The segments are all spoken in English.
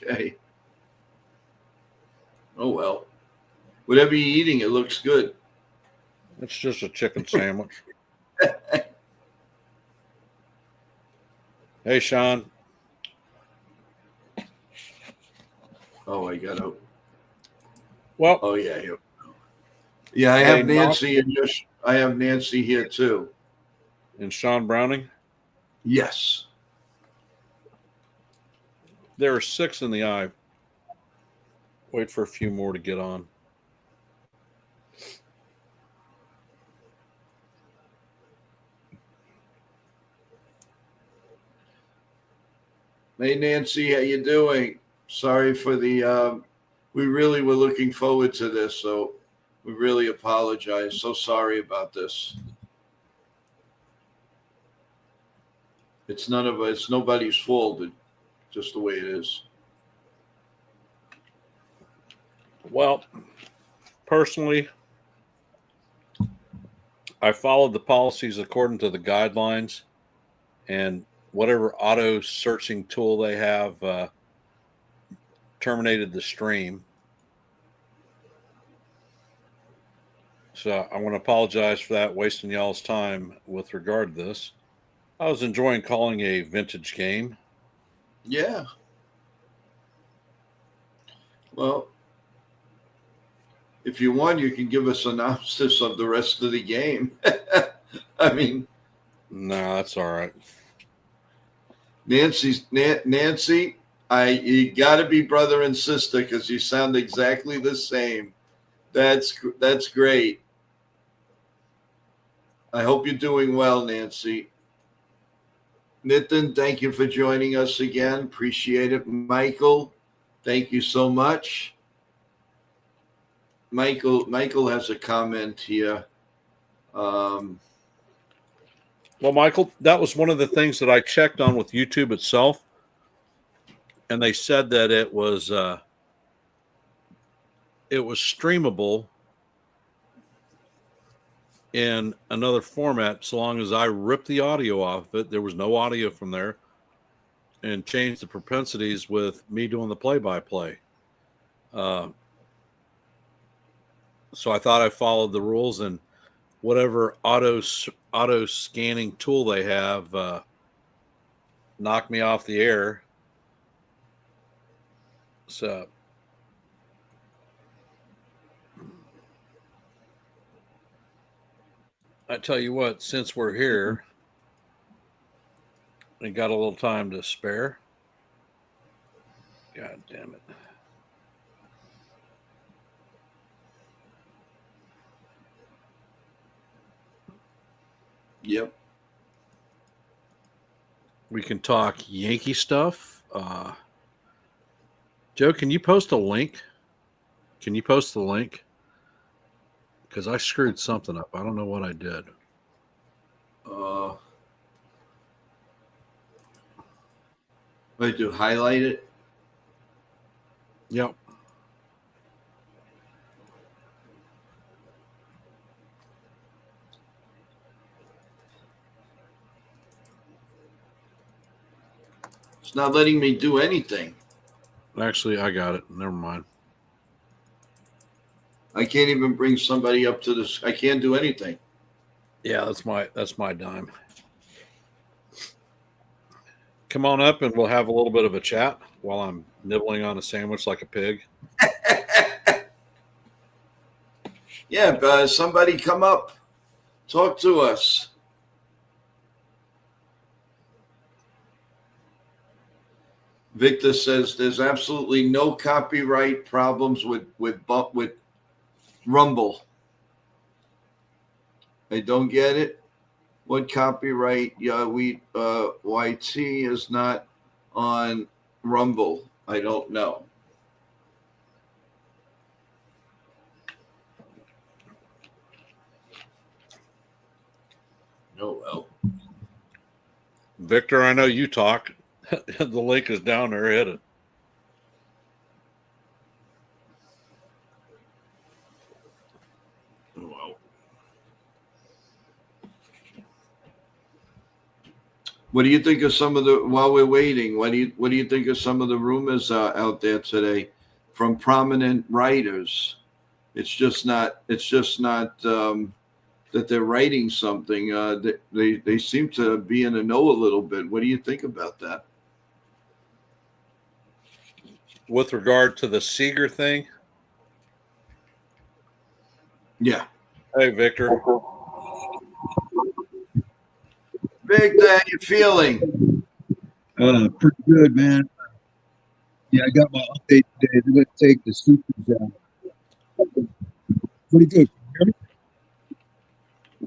Okay. Oh, well. Whatever you're eating, it looks good. It's just a chicken sandwich. Hey, Sean. Oh, I got to. Well, Oh, yeah. Here. Yeah, I hey, have Nancy and I have Nancy here too. And Sean Browning? Yes. There are 6 in the eye. Wait for a few more to get on. Hey, Nancy, how you doing? Sorry for the. We really were looking forward to this, so we really apologize. So sorry about this. It's nobody's fault. It's just the way it is. Well, personally, I followed the policies according to the guidelines, and whatever auto searching tool they have terminated the stream. So I want to apologize for that, wasting y'all's time with regard to this. I was enjoying calling a vintage game. Yeah. Well, if you want, you can give us synopsis of the rest of the game. I mean, no, that's all right. Nancy, you got to be brother and sister because you sound exactly the same. That's great. I hope you're doing well, Nancy. Nitin, thank you for joining us again. Appreciate it. Michael, thank you so much. Michael has a comment here. Well, Michael, that was one of the things that I checked on with YouTube itself, and they said that it was streamable in another format so long as I ripped the audio off of it. There was no audio from there, and changed the propensities with me doing the play-by-play. So I thought I followed the rules, and whatever auto scanning tool they have knocked me off the air. So I tell you what, since we're here and got a little time to spare, God damn it. Yep. We can talk Yankee stuff. Joe, can you post a link? Can you post the link? Because I screwed something up. I don't know what I did. Wait, to highlight it? Yep. It's not letting me do anything. Actually, I got it. Never mind. I can't even bring somebody up to this. I can't do anything. Yeah, that's my dime. Come on up and we'll have a little bit of a chat while I'm nibbling on a sandwich like a pig. Yeah, somebody come up. Talk to us. Victor says there's absolutely no copyright problems with Rumble. I don't get it. What copyright? Yeah, YT is not on Rumble. I don't know. Oh well. Victor, I know you talk. The link is down there. Hit it. What do you think of some of the while we're waiting? What do you think of some of the rumors out there today from prominent writers? It's just not. That they're writing something. They seem to be in the know a little bit. What do you think about that? With regard to the Seager thing, Yeah. hey Victor, Big, how you feeling? Pretty good, man. Yeah, I got my update today. They're going to take the supers out. Pretty good. Can you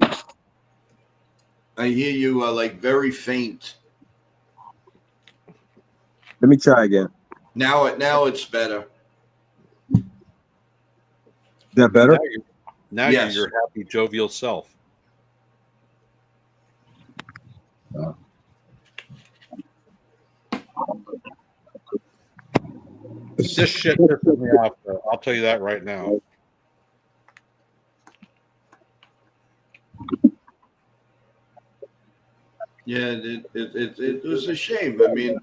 hear me? I hear you like very faint. Let me try again. Now it's better. Is that better? Now Yes. you're your happy, jovial self. This shit pisses me off, though. I'll tell you that right now. Yeah, it was a shame. I mean,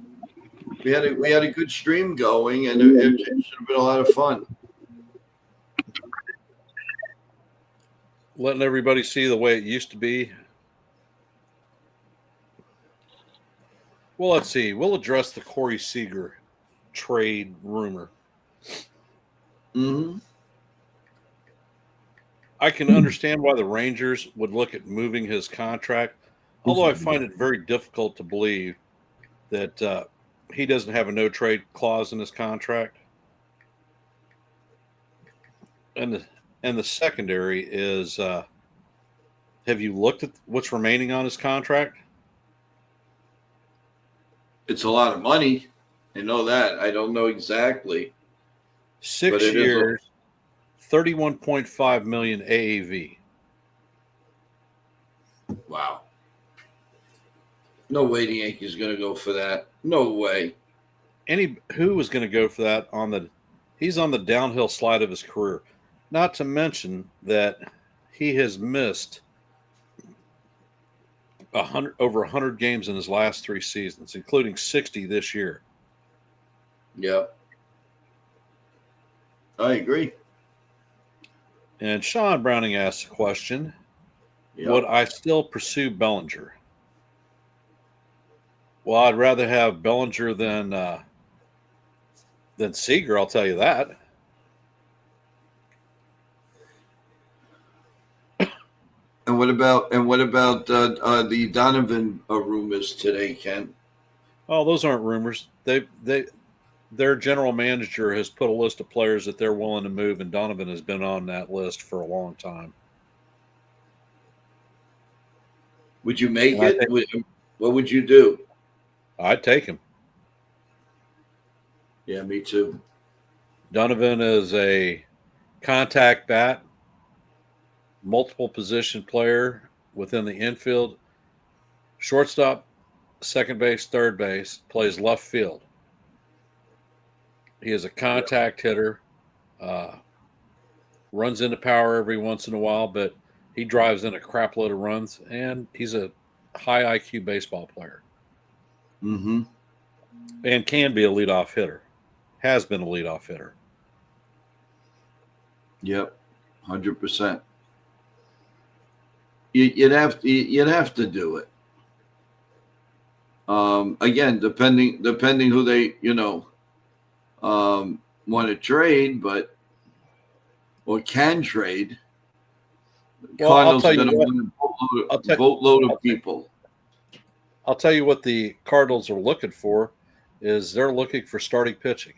we had a good stream going, and it should have been a lot of fun. Letting everybody see the way it used to be. Well, let's see. We'll address the Corey Seager trade rumor. Mm-hmm. I can understand why the Rangers would look at moving his contract, although I find it very difficult to believe that he doesn't have a no trade clause in his contract. And the secondary is, have you looked at what's remaining on his contract? It's a lot of money. I know that. I don't know exactly. 6 years, $31.5 million AAV. Wow. No way the Yankees going to go for that. No way. Who was going to go for that he's on the downhill slide of his career. Not to mention that he has missed over 100 games in his last 3 seasons, including 60 this year. Yeah. I agree. And Sean Browning asked a question. Yep. Would I still pursue Bellinger? Well, I'd rather have Bellinger than Seager, I'll tell you that. And what about the Donovan rumors today, Ken? Oh, those aren't rumors. Their general manager has put a list of players that they're willing to move, and Donovan has been on that list for a long time. Would you make it? What would you do? I'd take him. Yeah, me too. Donovan is a contact bat, multiple position player within the infield, shortstop, second base, third base, plays left field. He is a contact hitter, runs into power every once in a while, but he drives in a crap load of runs, and he's a high IQ baseball player. Mm-hmm. And can be a leadoff hitter. Has been a leadoff hitter. Yep, 100%. You'd have to do it. Again, depending who they want to trade, or can trade. Well, Cardinals are going to win a boatload of people. I'll tell you what the Cardinals are looking for is they're looking for starting pitching.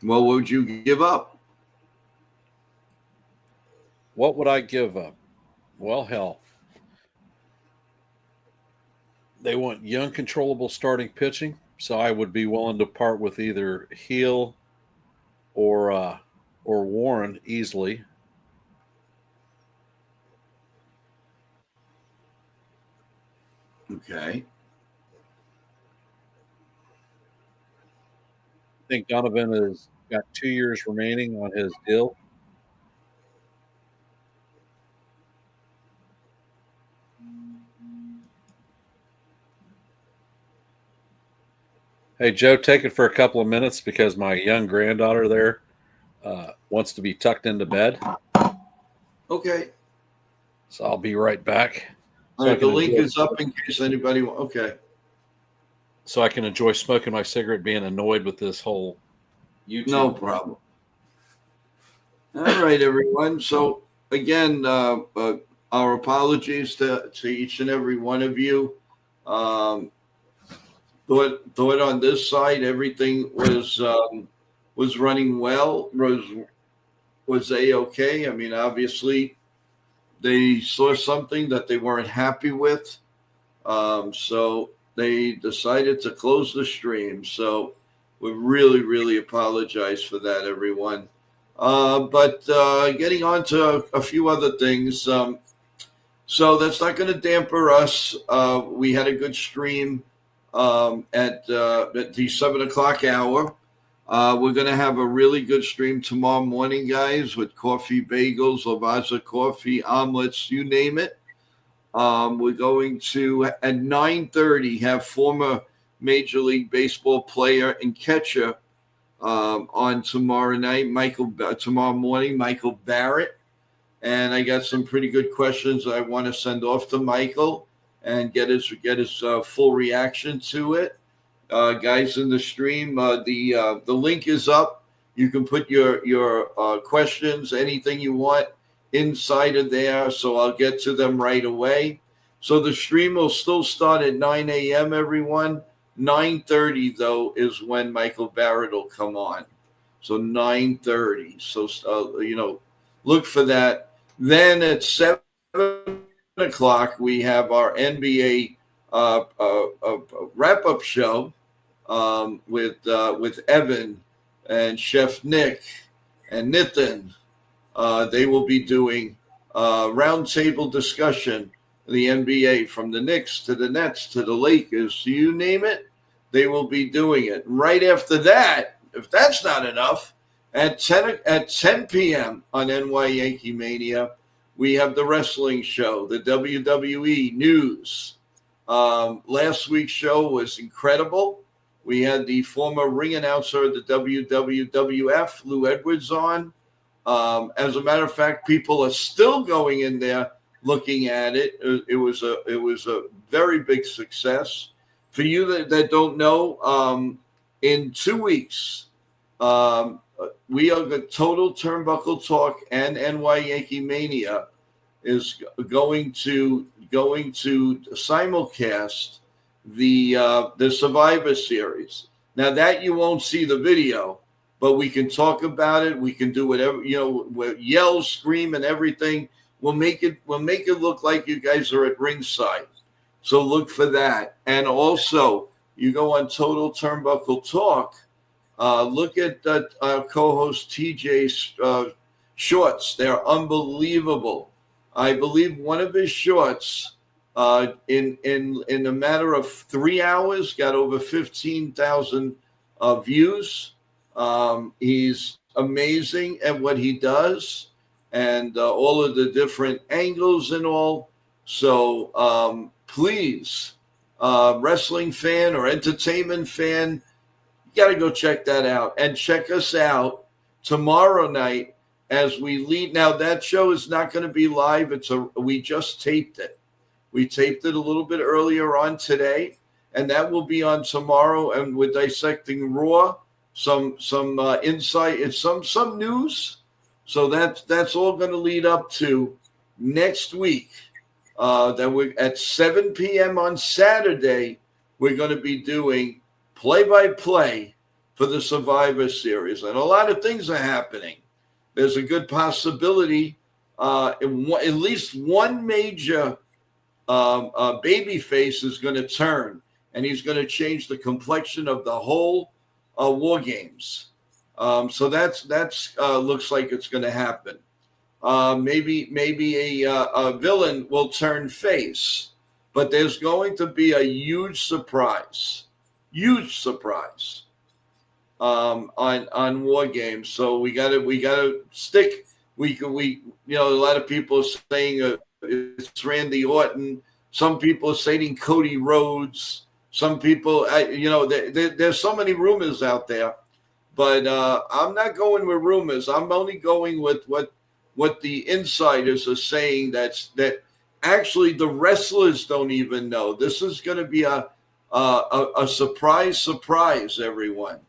Well, what would you give up? What would I give up? Well, hell. They want young, controllable starting pitching, so I would be willing to part with either Heel or Warren easily. Okay. I think Donovan has got 2 years remaining on his deal. Hey, Joe, take it for a couple of minutes because my young granddaughter there wants to be tucked into bed. Okay. So I'll be right back. All right. The link is up in case anybody. Okay. So I can enjoy smoking my cigarette, being annoyed with this whole YouTube. No problem. All right, everyone. So again, our apologies to each and every one of you. Thought on this side everything was running well. Was A-okay. I mean, obviously they saw something that they weren't happy with, so they decided to close the stream. So we really, really apologize for that, everyone. But getting on to a few other things. So that's not going to damper us. We had a good stream at the 7 o'clock hour. We're going to have a really good stream tomorrow morning, guys, with coffee, bagels, Lavazza coffee, omelets, you name it. We're going to, at 9:30, have former Major League Baseball player and catcher on tomorrow morning, Michael Barrett. And I got some pretty good questions I want to send off to Michael and get his full reaction to it. Guys in the stream, the link is up. You can put your questions, anything you want inside of there, so I'll get to them right away. So the stream will still start at 9 a.m., everyone. 9:30, though, is when Michael Barrett will come on. So 9:30. So, look for that. Then at 7 o'clock, we have our NBA wrap-up show with Evan and Chef Nick and Nitin. They will be doing roundtable discussion of the NBA, from the Knicks to the Nets to the Lakers, you name it. They will be doing it. Right after that, if that's not enough, at 10 p.m. on NY Yankee Mania, we have the wrestling show, the WWE news. Last week's show was incredible. We had the former ring announcer of the WWF, Lou Edwards, on. As a matter of fact, people are still going in there looking at it. It was a very big success. For you that don't know, in 2 weeks, we are the Total Turnbuckle Talk and NY Yankee Mania is going to simulcast the Survivor Series. Now that you won't see the video, but we can talk about it. We can do whatever, yell, scream, and everything. We'll make it look like you guys are at ringside. So look for that. And also, you go on Total Turnbuckle Talk. Look at our co-host TJ's shorts. They're unbelievable. I believe one of his shorts in a matter of 3 hours got over 15,000 views. He's amazing at what he does and all of the different angles and all. So please, wrestling fan or entertainment fan, you got to go check that out, and check us out tomorrow night as we lead. Now that show is not going to be live. We just taped it. We taped it a little bit earlier on today, and that will be on tomorrow. And we're dissecting Raw, some insight and some news. So that's all going to lead up to next week. That we're at 7 p.m. on Saturday. We're going to be doing play-by-play for the Survivor Series, and a lot of things are happening. There's a good possibility at least one major babyface is going to turn, and he's going to change the complexion of the whole War Games. So that's looks like it's going to happen. Maybe a villain will turn face, but there's going to be a huge surprise on War Games. So we gotta stick. A lot of people are saying it's Randy Orton. Some people are saying Cody Rhodes. Some people, there's so many rumors out there, but I'm not going with rumors. I'm only going with what the insiders are saying. That actually the wrestlers don't even know. This is going to be a surprise, everyone.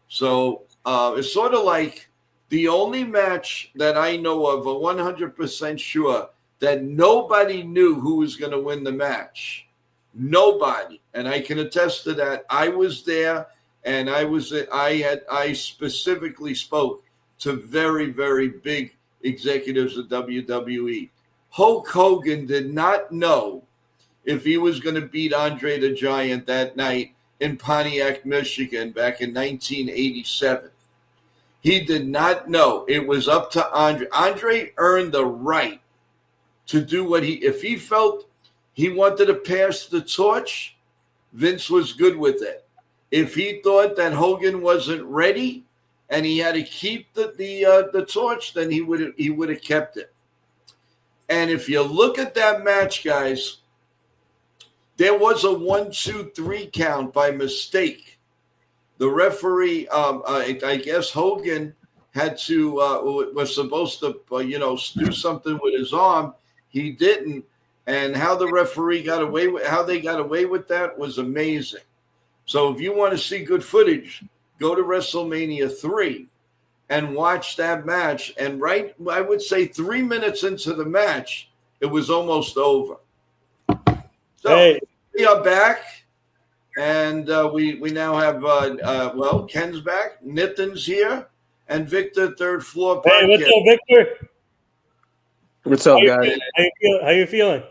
So it's sort of like the only match that I know of, 100% sure that nobody knew who was going to win the match. Nobody, and I can attest to that. I was there, and I specifically spoke to very, very big executives of WWE. Hulk Hogan did not know if he was going to beat Andre the Giant that night in Pontiac, Michigan, back in 1987. He did not know. It was up to Andre. Andre earned the right to do if he felt he wanted to pass the torch, Vince was good with it. If he thought that Hogan wasn't ready and he had to keep the torch, then he would have kept it. And if you look at that match, guys, there was a 1, 2, 3 count by mistake. The referee, I guess Hogan had to was supposed to do something with his arm. He didn't. And how the referee got away with that was amazing. So if you want to see good footage, go to WrestleMania 3 and watch that match. And I would say 3 minutes into the match, it was almost over. So we are back, and we now have Ken's back, Nitin's here, and Victor, Third Floor Podcast. Hey, what's up, Victor? What's up, guys? How you feeling?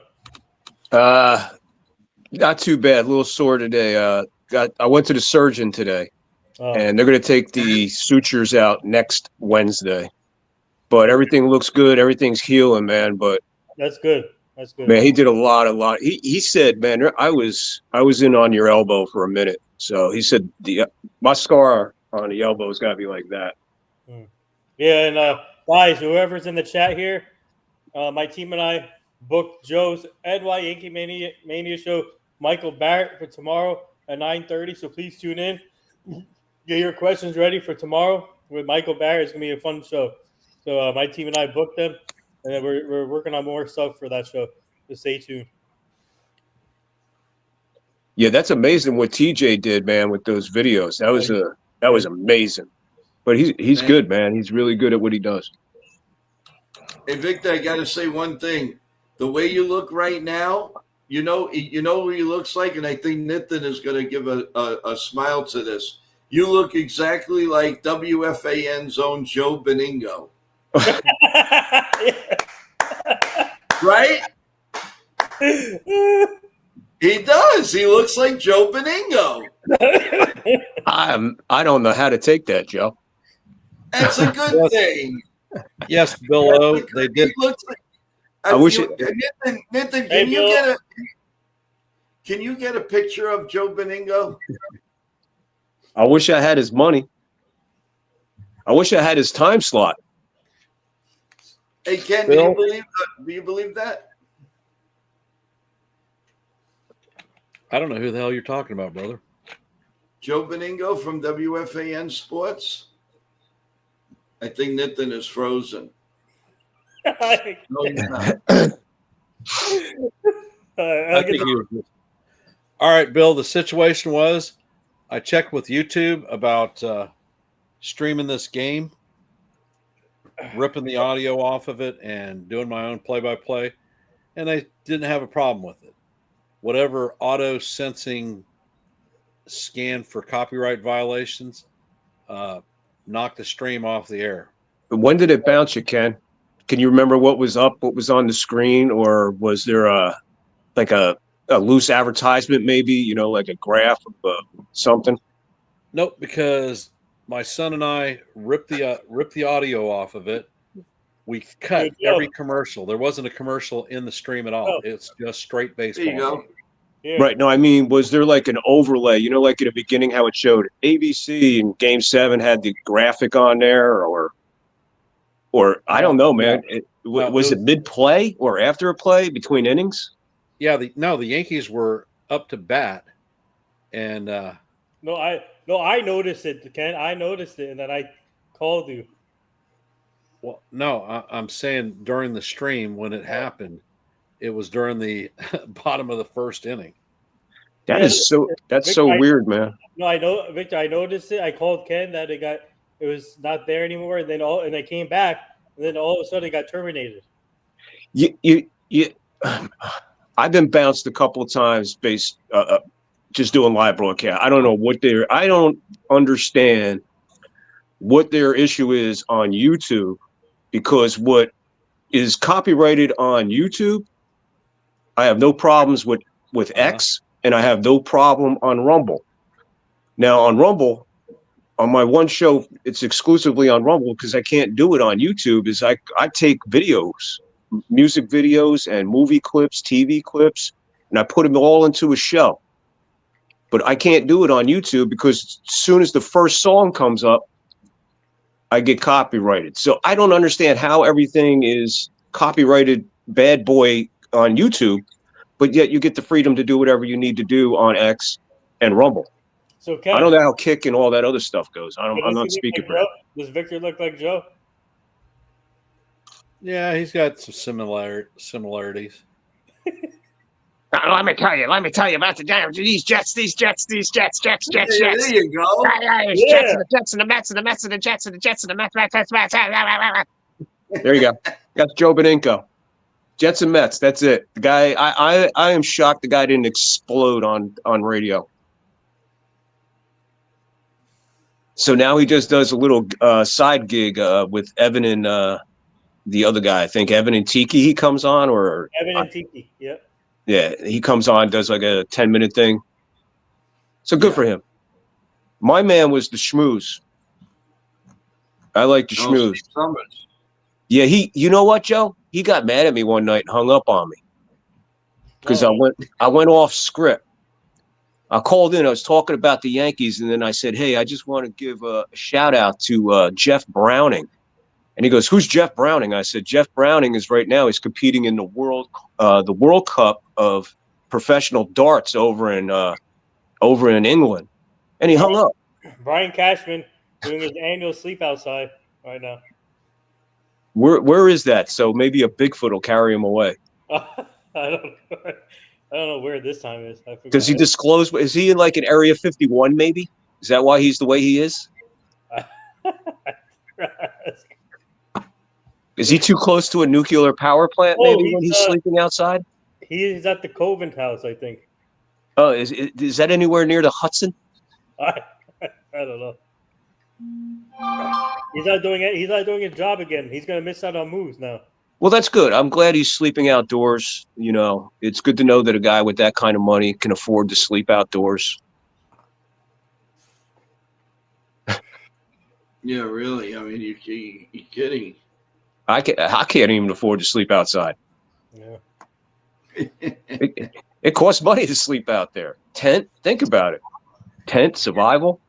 Not too bad. A little sore today. I went to the surgeon today, and they're going to take the sutures out next Wednesday. But everything looks good. Everything's healing, man. But that's good. That's good. Man, he did a lot. He said, man, I was in on your elbow for a minute. So he said my scar on the elbow has got to be like that. Yeah, and guys, whoever's in the chat here, my team and I booked Joe's NY Yankee Mania show, Michael Barrett, for tomorrow at 9:30. So please tune in. Get your questions ready for tomorrow with Michael Barrett. It's gonna be a fun show. So my team and I booked them, and then we're working on more stuff for that show. So stay tuned. Yeah, that's amazing what TJ did, man, with those videos. That was amazing. But he's good, man. He's really good at what he does. Hey, Victor, I got to say one thing. The way you look right now, you know who he looks like, and I think Nitin is going to give a smile to this. You look exactly like WFAN's own Joe Beningo. Right? He does. He looks like Joe Beningo. I don't know how to take that, Joe. That's a good thing. Yes, Bill O. They did. I wish it. Nitin, can you get a picture of Joe Beningo? I wish I had his money. I wish I had his time slot. Hey, Ken, Bill? do you believe that? I don't know who the hell you're talking about, brother. Joe Beningo from WFAN Sports? I think Nitin is frozen. No, he's not. I think he was. All right, Bill. The situation was, I checked with YouTube about streaming this game, ripping the audio off of it, and doing my own play-by-play, and I didn't have a problem with it. Whatever auto sensing scan for copyright violations knocked the stream off the air. But when did it bounce you, Ken? Can you remember what was up, what was on the screen, or was there a loose advertisement, maybe, like a graph of something? Nope, because my son and I ripped the audio off of it. We cut every commercial. There wasn't a commercial in the stream at all. It's just straight baseball. There you go. Yeah. Right. No, I mean, was there like an overlay? Like at the beginning, how it showed ABC and Game 7 had the graphic on there, or I don't know, man. Was it mid-play or after a play between innings? Yeah, the Yankees were up to bat, And No, I noticed it, Ken. I noticed it, and then I called you. well, no, I'm saying during the stream when it happened, it was during the bottom of the first inning. That's so Victor, weird, man. No, I know, Victor. I noticed it. I called Ken that it was not there anymore, and then I came back, and then all of a sudden it got terminated. You I've been bounced a couple of times based just doing live broadcast. I don't understand what their issue is on YouTube, because what is copyrighted on YouTube, I have no problems with X, and I have no problem on Rumble. Now on Rumble, on my one show, it's exclusively on Rumble because I can't do it on YouTube. Is I take videos, music videos and movie clips, TV clips, and I put them all into a show. But I can't do it on YouTube because as soon as the first song comes up, I get copyrighted. So I don't understand how everything is copyrighted bad boy on YouTube, but yet you get the freedom to do whatever you need to do on X and Rumble. So Ken, I don't know how Kick and all that other stuff goes. I'm not speaking for Joe. Does Victor look like Joe? Yeah, he's got some similarities. Let me tell you about these Jets. There you go. Jets and the Mets and the Mets and the Jets and the Jets and the Mets. There you go. That's Joe Beninko. Jets and Mets. That's it. The guy. I am shocked the guy didn't explode on radio. So now he just does a little side gig with Evan and the other guy. I think Evan and Tiki. He comes on, or Evan and Tiki. Yep. Yeah, he comes on, does like a 10-minute thing. So good for him. My man was the schmooze. I like the schmooze. Yeah, you know what, Joe? He got mad at me one night and hung up on me because I went off script. I called in. I was talking about the Yankees, and then I said, "Hey, I just want to give a shout out to Jeff Browning." And he goes, "Who's Jeff Browning?" I said, "Jeff Browning is right now. He's competing in the World Cup of professional darts over in England." And he hung up. Brian Cashman doing his annual sleep outside right now. Where is that? So maybe a Bigfoot will carry him away. I don't know where this time is. Does he disclose? Is he in like an Area 51? Maybe is that why he's the way he is? Is he too close to a nuclear power plant? Maybe when he's sleeping outside. He's at the Covent House, I think. Oh, is that anywhere near the Hudson? I don't know. He's not doing his job again. He's gonna miss out on moves now. Well, that's good. I'm glad he's sleeping outdoors. You know, it's good to know that a guy with that kind of money can afford to sleep outdoors. Yeah, really. I mean, you kidding? I can't even afford to sleep outside. Yeah. It costs money to sleep out there. Tent. Think about it. Tent, survival.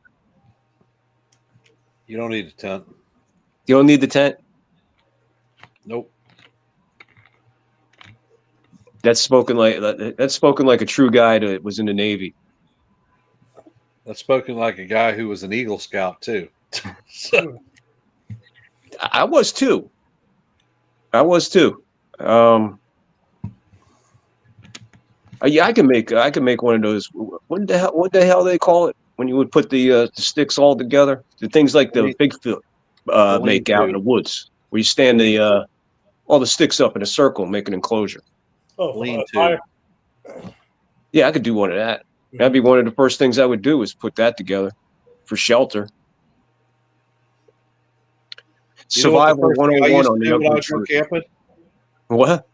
You don't need a tent. You don't need the tent? Nope. That's spoken like a true guy that was in the Navy. That's spoken like a guy who was an Eagle Scout too. I was too. Yeah, I can make one of those. What the hell they call it when you would put the sticks all together? The things like the Bigfoot make out in the woods, where you stand all the sticks up in a circle and make an enclosure. Oh, lean-to. Yeah, I could do one of that. That'd be one of the first things I would do is put that together for shelter. Survival 101 on the Ugly Truth. What?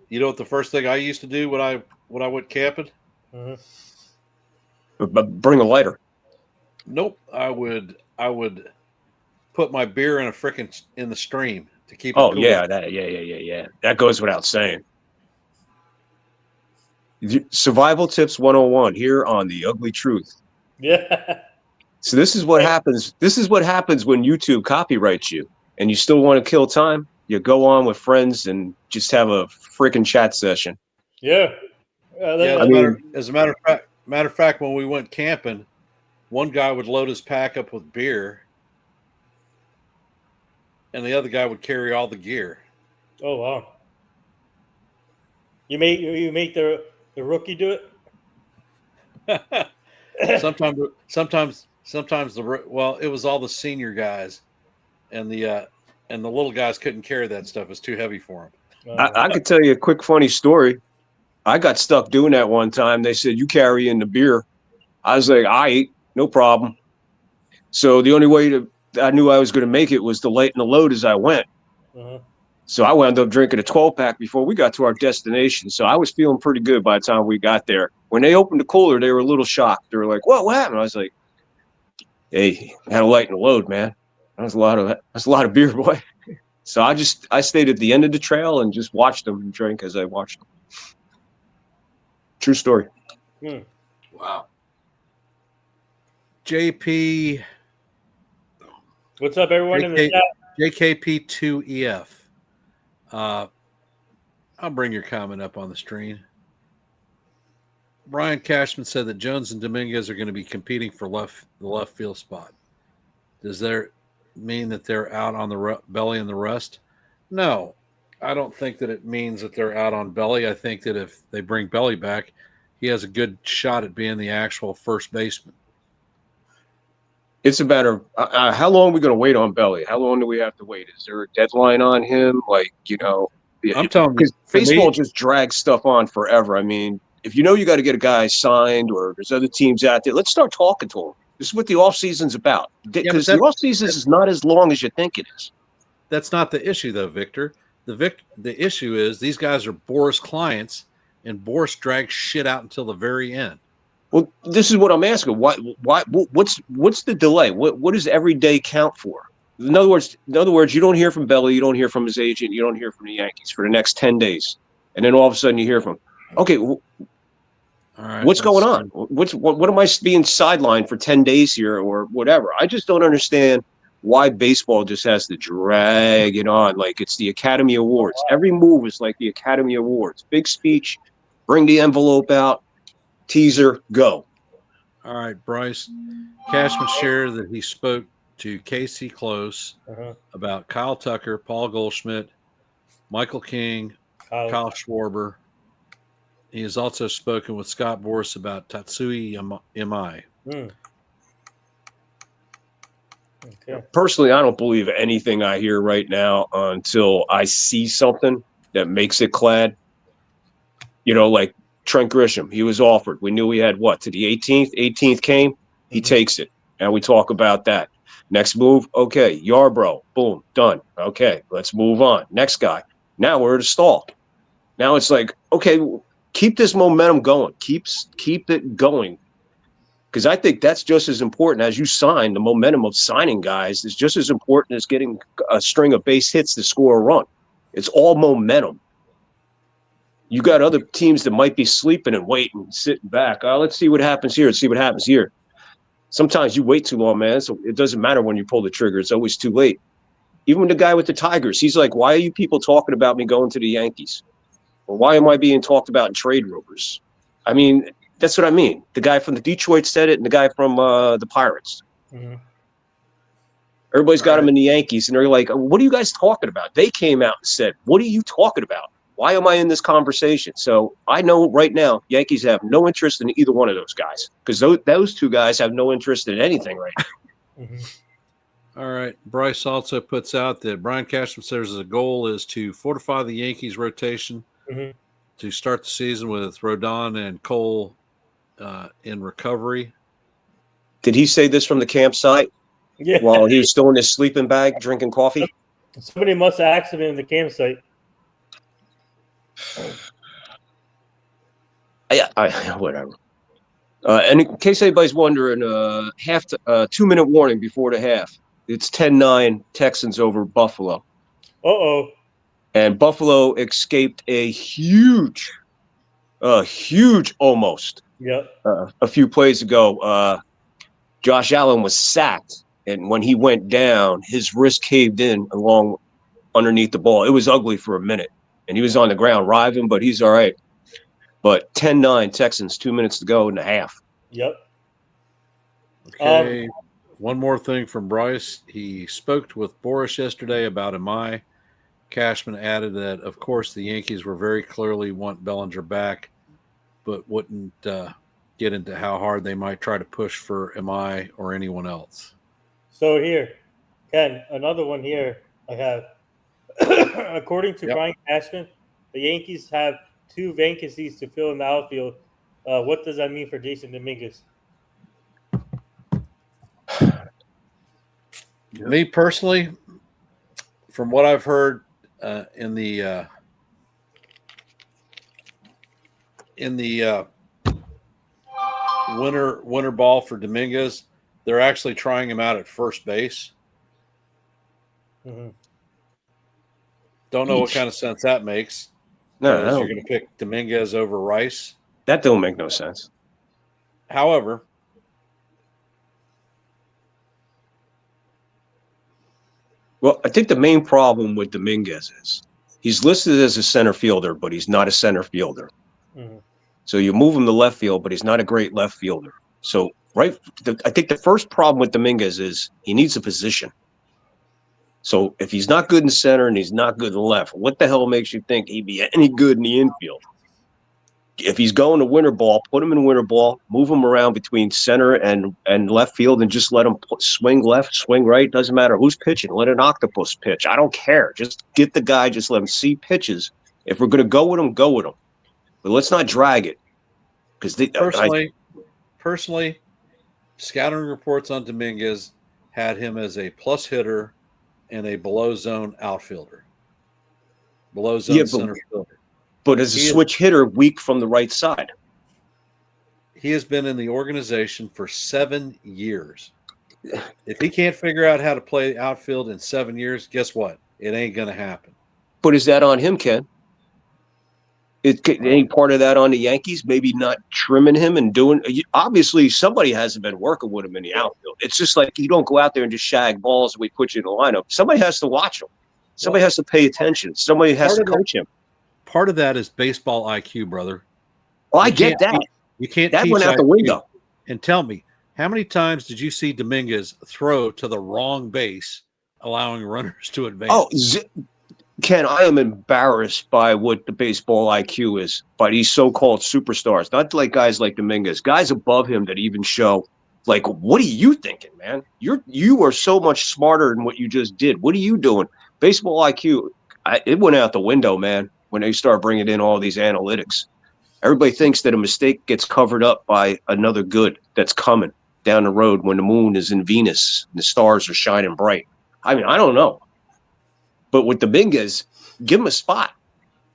You know what the first thing I used to do when I went camping? Bring a lighter. Nope. I would put my beer in in the stream to keep it cool. Cool. Yeah, that goes without saying. Survival tips 101 here on The Ugly Truth. Yeah. So this is what happens. This is what happens when YouTube copyrights you and you still want to kill time. You go on with friends and just have a freaking chat session. Yeah. As a matter of Matter of fact, when we went camping, one guy would load his pack up with beer, and the other guy would carry all the gear. Oh wow! You make the rookie do it. sometimes it was all the senior guys, and the little guys couldn't carry that stuff. It's too heavy for them. I could tell you a quick funny story. I got stuck doing that one time. They said, you carry in the beer. I was like, I ate, no problem. So the only way I knew I was going to make it was to lighten the load as I went. Uh-huh. So I wound up drinking a 12-pack before we got to our destination. So I was feeling pretty good by the time we got there. When they opened the cooler, they were a little shocked. They were like, what happened? I was like, hey, I had to lighten the load, man. That's a lot of beer, boy. So I stayed at the end of the trail and just watched them drink as I watched them. True story. Wow. JP. What's up, everyone in the chat? JKP2EF. I'll bring your comment up on the screen. Brian Cashman said that Jones and Dominguez are going to be competing for the left field spot. Does that mean that they're out on the Belly and the rest? No, I don't think that it means that they're out on Belly. I think that if they bring Belly back, he has a good shot at being the actual first baseman. It's a matter of how long are we going to wait on Belly? How long do we have to wait? Is there a deadline on him? I'm telling you, because baseball just drags stuff on forever. I mean, if you know you got to get a guy signed or there's other teams out there, let's start talking to him. This is what the offseason's about. Because the offseason is not as long as you think it is. That's not the issue, though, Victor. The issue is these guys are Boras clients, and Boras drags shit out until the very end. Well, this is what I'm asking. Why? What's the delay? What does every day count for? In other words, you don't hear from Belly, you don't hear from his agent, you don't hear from the Yankees for the next 10 days, and then all of a sudden you hear from him. Okay, all right, what's going on? What am I being sidelined for 10 days here or whatever? I just don't understand why baseball just has to drag it on like it's the Academy Awards. Every move is like the Academy Awards. Big speech, bring the envelope out. Teaser, go. All right, Bryce. Cashman shared that he spoke to Casey Close about Kyle Tucker, Paul Goldschmidt, Michael King, Kyle Schwarber. He has also spoken with Scott Boras about Tatsui Imai. Okay. Personally, I don't believe anything I hear right now until I see something that makes it clad. Like Trent Grisham, he was offered. We knew he had to the 18th. 18th came, he takes it. And we talk about that. Next move, okay, Yarbrough, boom, done. Okay, let's move on. Next guy. Now we're at a stall. Now it's like, okay, keep this momentum going. Keep it going. Because I think that's just as important as you sign. The momentum of signing guys is just as important as getting a string of base hits to score a run. It's all momentum. You got other teams that might be sleeping and waiting, sitting back. Let's see what happens here. Let's see what happens here. Sometimes you wait too long, man. So it doesn't matter when you pull the trigger. It's always too late. Even the guy with the Tigers, he's like, why are you people talking about me going to the Yankees? Or why am I being talked about in trade rumors? I mean, that's what I mean. The guy from the Detroit said it and the guy from the Pirates. Mm-hmm. Everybody's got him in the Yankees. And they're like, what are you guys talking about? They came out and said, what are you talking about? Why am I in this conversation? So I know right now Yankees have no interest in either one of those guys because those two guys have no interest in anything right now. All right. Bryce also puts out that Brian Cashman says the goal is to fortify the Yankees rotation to start the season with Rodon and Cole in recovery. Did he say this from the campsite? Yeah. While he was still in his sleeping bag drinking coffee? Somebody must have asked him in the campsite. Yeah, whatever. And in case anybody's wondering, 2-minute warning before the half. It's 10-9 Texans over Buffalo. Uh-oh. And Buffalo escaped a huge almost. Yep. A few plays ago, Josh Allen was sacked, and when he went down, his wrist caved in along underneath the ball. It was ugly for a minute. And he was on the ground writhing, but he's all right. But 10-9 Texans, 2 minutes to go in the half. Yep. Okay. One more thing from Bryce. He spoke with Boris yesterday about Amai. Cashman added that, of course, the Yankees were very clearly want Bellinger back, but wouldn't get into how hard they might try to push for Amai or anyone else. So here, Ken, another one here I have. According to Brian Cashman, the Yankees have 2 vacancies to fill in the outfield. What does that mean for Jason Dominguez? Me personally, from what I've heard in the winter ball for Dominguez, they're actually trying him out at first base. Mm-hmm. Don't know what kind of sense that makes. No, you're going to pick Dominguez over Rice. That don't make no sense. However, well, I think the main problem with Dominguez is he's listed as a center fielder, but he's not a center fielder. Mm-hmm. So you move him to left field, but he's not a great left fielder. So, I think the first problem with Dominguez is he needs a position. So if he's not good in center and he's not good in left, what the hell makes you think he'd be any good in the infield? If he's going to winter ball, put him in winter ball, move him around between center and left field, and just let him swing left, swing right. Doesn't matter who's pitching. Let an octopus pitch. I don't care. Just get the guy. Just let him see pitches. If we're going to go with him, go with him. But let's not drag it. Because personally, scouting reports on Dominguez had him as a plus hitter and a below zone outfielder, below zone center fielder. But as a switch hitter, weak from the right side. He has been in the organization for 7 years. If he can't figure out how to play outfield in 7 years, guess what? It ain't going to happen. But is that on him, Ken? Any part of that on the Yankees? Maybe not trimming him and doing. Obviously, somebody hasn't been working with him in the outfield. It's just like you don't go out there and just shag balls and we put you in the lineup. Somebody has to watch him. Somebody has to pay attention. Somebody has to coach him. Part of that is baseball IQ, brother. Oh, I get that. You can't. That teach went out IQ. the window. And tell me, how many times did you see Dominguez throw to the wrong base, allowing runners to advance? Oh, Ken, I am embarrassed by what the baseball IQ is by these so-called superstars. Not like guys like Dominguez, guys above him that even show, like, what are you thinking, man? You are so much smarter than what you just did. What are you doing? Baseball IQ, it went out the window, man, when they start bringing in all these analytics. Everybody thinks that a mistake gets covered up by another good that's coming down the road when the moon is in Venus and the stars are shining bright. I mean, I don't know. But with Dominguez, give him a spot.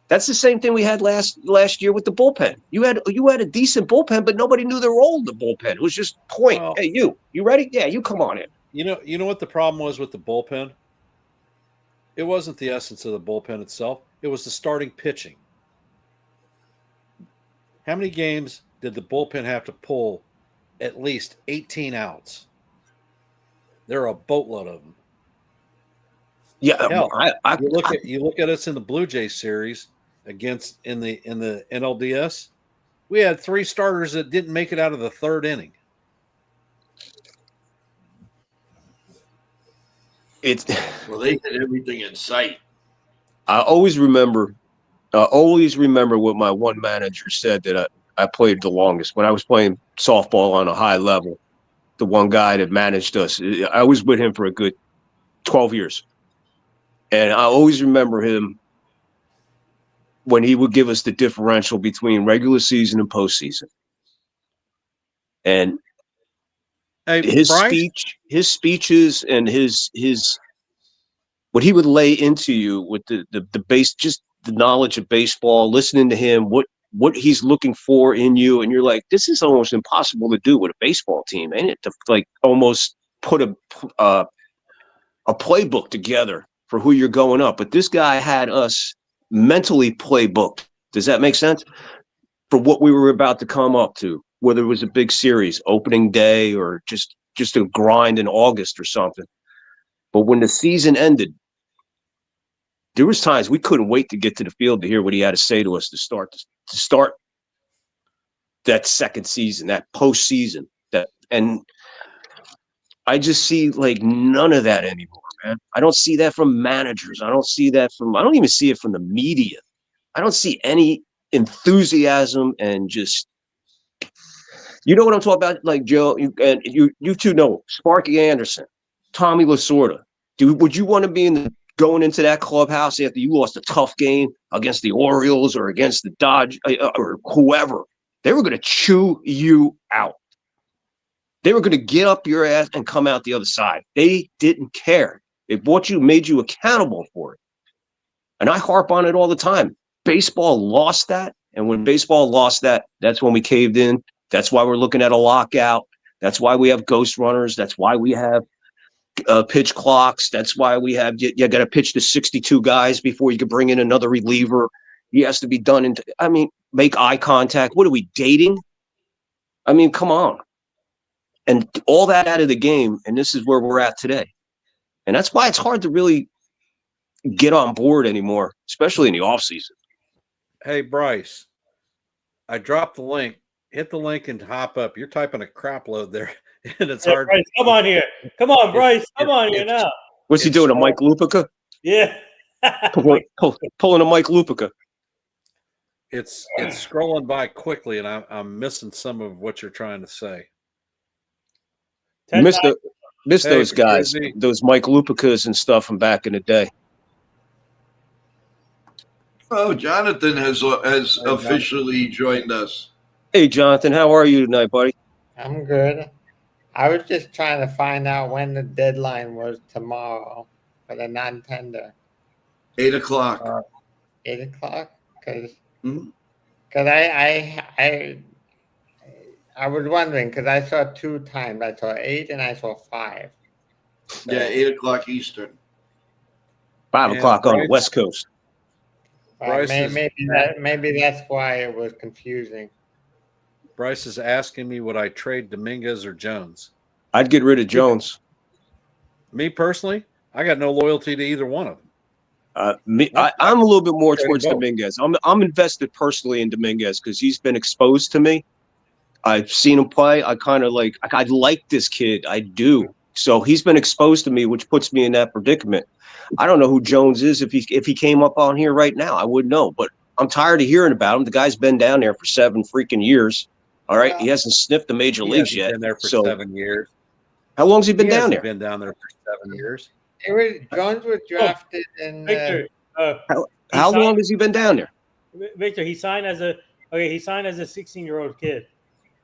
That's the same thing we had last year with the bullpen. You had a decent bullpen, but nobody knew their role in the bullpen. It was just point. Well, hey, you ready? Yeah, you come on in. You know what the problem was with the bullpen? It wasn't the essence of the bullpen itself. It was the starting pitching. How many games did the bullpen have to pull at least 18 outs? There are a boatload of them. Yeah, hell, you look at us in the Blue Jays series against in the NLDS. We had 3 starters that didn't make it out of the 3rd inning. Well, they did everything in sight. I always remember what my one manager said that I played the longest when I was playing softball on a high level. The one guy that managed us, I was with him for a good 12 years. And I always remember him when he would give us the differential between regular season and postseason. And his speeches and his what he would lay into you with the base, just the knowledge of baseball, listening to him, what he's looking for in you, and you're like, this is almost impossible to do with a baseball team, ain't it? To like almost put a playbook together for who you're going up. But this guy had us mentally playbooked. Does that make sense? For what we were about to come up to, whether it was a big series, opening day, or just a grind in August or something. But when the season ended, there was times we couldn't wait to get to the field to hear what he had to say to us to start that second season, that postseason. And I just see like none of that anymore, man. I don't see that from managers. I don't even see it from the media. I don't see any enthusiasm and just, you know what I'm talking about? Like Joe, you two know Sparky Anderson, Tommy Lasorda. Would you want to be going into that clubhouse after you lost a tough game against the Orioles or against the Dodge or whoever? They were going to chew you out. They were going to get up your ass and come out the other side. They didn't care. They made you accountable for it. And I harp on it all the time. Baseball lost that. And when baseball lost that, that's when we caved in. That's why we're looking at a lockout. That's why we have ghost runners. That's why we have pitch clocks. That's why we have, you got to pitch to 62 guys before you can bring in another reliever. He has to be done make eye contact. What are we, dating? I mean, come on. And all that out of the game, and this is where we're at today. And that's why it's hard to really get on board anymore, especially in the offseason. Hey, Bryce, I dropped the link. Hit the link and hop up. You're typing a crap load there, and it's hard. Bryce, come on here. Come on, Bryce. Come on here now. What's he doing, a Mike Lupica? Yeah. Pulling a Mike Lupica. It's scrolling by quickly, and I'm missing some of what you're trying to say. Missed those guys, those Mike Lupicas and stuff from back in the day. Oh, Jonathan has officially joined us. Hey, Jonathan, how are you tonight, buddy? I'm good. I was just trying to find out when the deadline was tomorrow for the non-tender. 8 o'clock. 8 o'clock? Because Mhm. I was wondering, because I saw 2 times. I saw 8 and I saw 5. So, Yeah, 8 o'clock Eastern. 5 o'clock on the West Coast. maybe that's why it was confusing. Bryce is asking me, would I trade Dominguez or Jones? I'd get rid of Jones. Me personally, I got no loyalty to either one of them. I'm a little bit more towards Dominguez. I'm invested personally in Dominguez because he's been exposed to me. I've seen him play. I kind of like this kid. I do. So he's been exposed to me, which puts me in that predicament. I don't know who Jones is. If he came up on here right now, I wouldn't know. But I'm tired of hearing about him. The guy's been down there for 7 freaking years. All right, he hasn't sniffed the major leagues yet. Been there for 7 years. How long's he been down there? Been down there for 7 years. Jones was drafted in. Victor, how long has he been down there? Victor, he signed as a 16-year-old kid,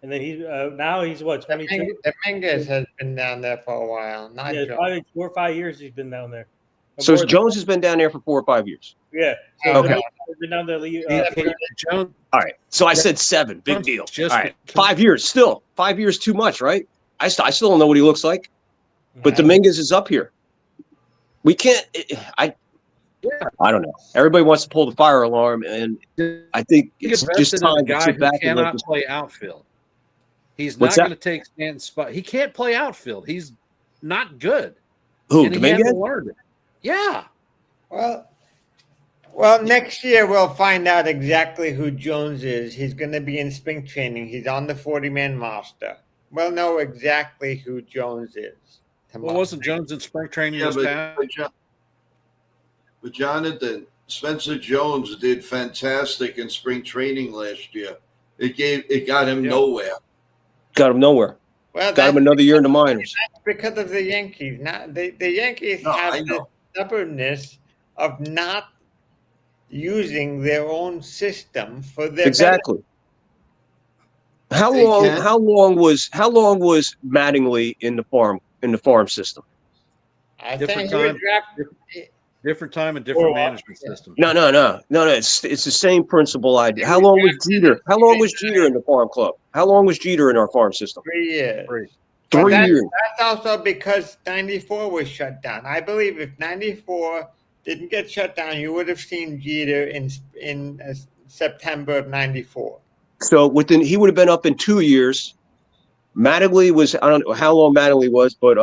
and then now he's what, 22? Dominguez has been down there for a while. Probably 4 or 5 years he's been down there. So Jones has been down there for 4 or 5 years. Yeah. Okay. Been down there. Jones. All right. So I said 7. Big deal. All right. 5 years. Still 5 years too much, right? I still don't know what he looks like. But Dominguez is up here. We can't. I don't know. Everybody wants to pull the fire alarm, and I think it's just time to sit back and cannot play outfield. He's What's not going to take Stanton's spot. He can't play outfield. He's not good. Who, and Dominguez? He hasn't learned it. Yeah. Well, next year we'll find out exactly who Jones is. He's going to be in spring training. He's on the 40-man roster. We'll know exactly who Jones is tomorrow. Well, wasn't Jones in spring training this past? But Jonathan, Spencer Jones did fantastic in spring training last year. It got him nowhere. Got him nowhere. Well, got him another year in the minors. That's because of the Yankees. The Yankees have the stubbornness of not using their own system for their exactly. How long was Mattingly in the farm system? I Different think different time and different management system. No. It's the same principle idea. How long was Jeter? How long was Jeter in the farm club? How long was Jeter in our farm system? 3 years. 3 years. That's also because 94 was shut down. I believe if 94 didn't get shut down, you would have seen Jeter in September of 94. So he would have been up in 2 years. Mattingly was, I don't know how long Mattingly was, but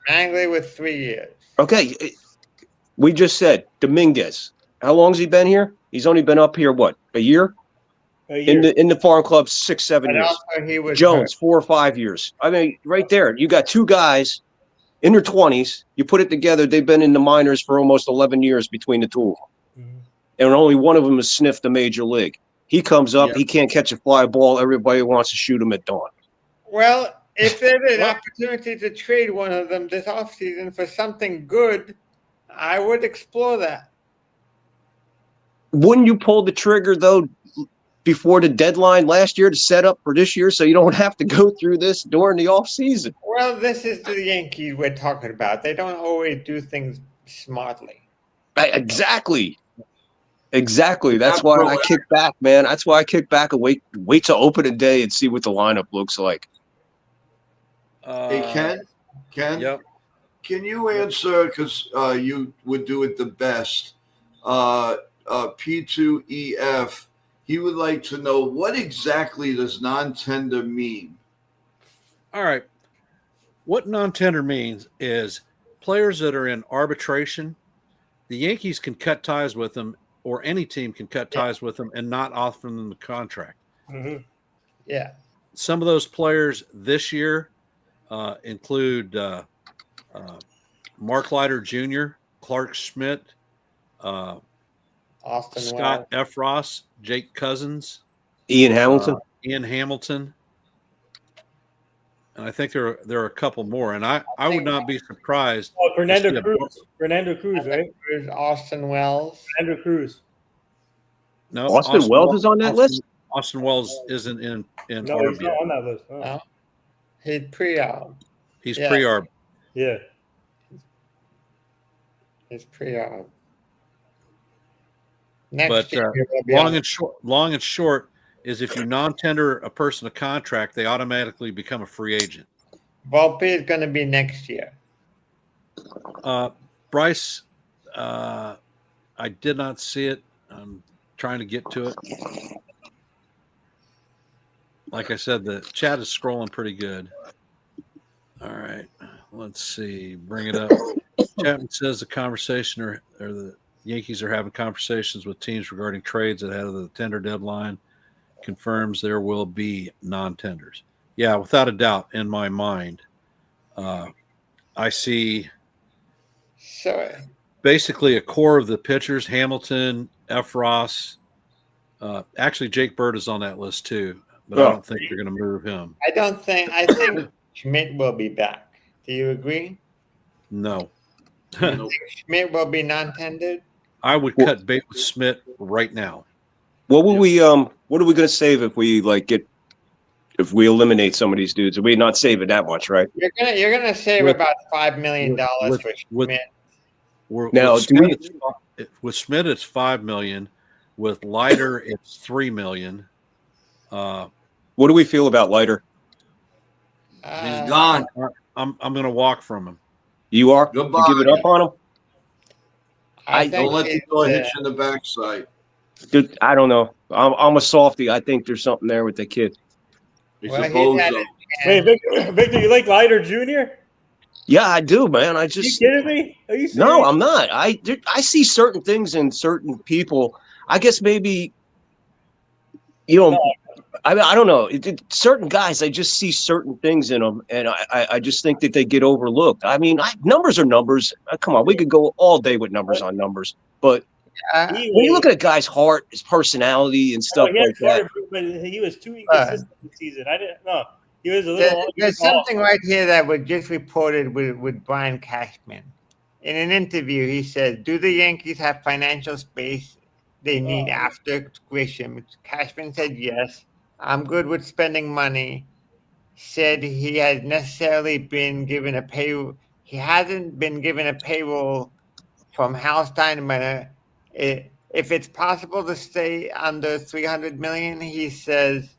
Mattingly was 3 years. Okay. We just said Dominguez. How long has he been here? He's only been up here, what, a year? A year. in the farm club 6-7 But years. also he was Jones 4 or 5 years. I mean, right there, you got two guys in their 20s. You put it together, they've been in the minors for almost 11 years between the two of them. Mhm. And only one of them has sniffed the major league. He comes up, Yeah. he can't catch a fly ball. Everybody wants to shoot him at dawn. Well, if there's an Well- opportunity to trade one of them this offseason for something good, I would explore that. Wouldn't you pull the trigger, though, before the deadline last year to set up for this year so you don't have to go through this during the offseason? Well, this is the Yankees we're talking about. They don't always do things smartly. Exactly. That's why I kick back, man. That's why I kick back and wait till opening day and see what the lineup looks like. Hey, Ken, Yep. can you answer, because you would do it the best, P2EF, he would like to know, what exactly does non-tender mean? All right. What non-tender means is players that are in arbitration, the Yankees can cut ties with them, or any team can cut ties with them and not offer them the contract. Mhm. Yeah. Some of those players this year include Mark Leiter Jr., Clark Schmidt, Austin Scott Wells. Efros, Jake Cousins, Ian Hamilton. Ian Hamilton, and I think there are a couple more. And I would not be surprised. Oh, Fernando Yeah. Cruz. Fernando Cruz, right? There's Austin Wells. Fernando Cruz. No, Austin Wells is on that list? Austin Wells isn't in No, ARB he's yet. not on that list. No. No. He's pre-arb. He's Yeah. pre-ARB. Yeah. He's pre-arb. Next But year, he'll be long on. and short is if you non-tender a person a contract, they automatically become a free agent. Volpe is going to be next year. Bryce, I did not see it. I'm trying to get to it. Like I said, the chat is scrolling pretty good. All right, let's see. Bring it up. Chapman says the conversation or the Yankees are having conversations with teams regarding trades ahead of the tender deadline. Confirms there will be non-tenders. Yeah, without a doubt, in my mind, I see So basically a core of the pitchers: Hamilton, Efros. Actually, Jake Bird is on that list too, but I don't think you're going to move him. I think Schmidt will be back. Do you agree? No, Nope. Schmidt will be non-tendered? I would cut bait with Smith right now. What will we what are we gonna save if we if we eliminate some of these dudes? We're not saving that much, right? You're gonna save With- about $5 million with- for with- Schmidt. Now, with Smith, it's $5 million. With Leiter, it's $3 million. What do we feel about Leiter? He's gone. I'm going to walk from him. You are? Goodbye. You give it up on him? I Don't think let the it's, door hit you in the backside. Dude, I don't know. I'm a softie. I think there's something there with the kid. He's Well, a he's had bozo. Wait, Victor, you like Leiter Jr.? Yeah, I do, man. Are you kidding me? Are you serious? No, I'm not. I see certain things in certain people. I guess maybe, I don't know. Certain guys, I just see certain things in them, and I just think that they get overlooked. I mean, numbers are numbers. Come on, we could go all day with numbers on numbers, but when you look at a guy's heart, his personality, and stuff he had like that. but he was too inconsistent this season. I didn't know. He was a little. There's something right here that was just reported with Brian Cashman. In an interview, he said, "Do the Yankees have financial space they need after Grisham?" Cashman said, "Yes. I'm good with spending money." Said he has necessarily been given a pay. He hasn't been given a payroll from Hal Steinbrenner. If it's possible to stay under $300 million, he says,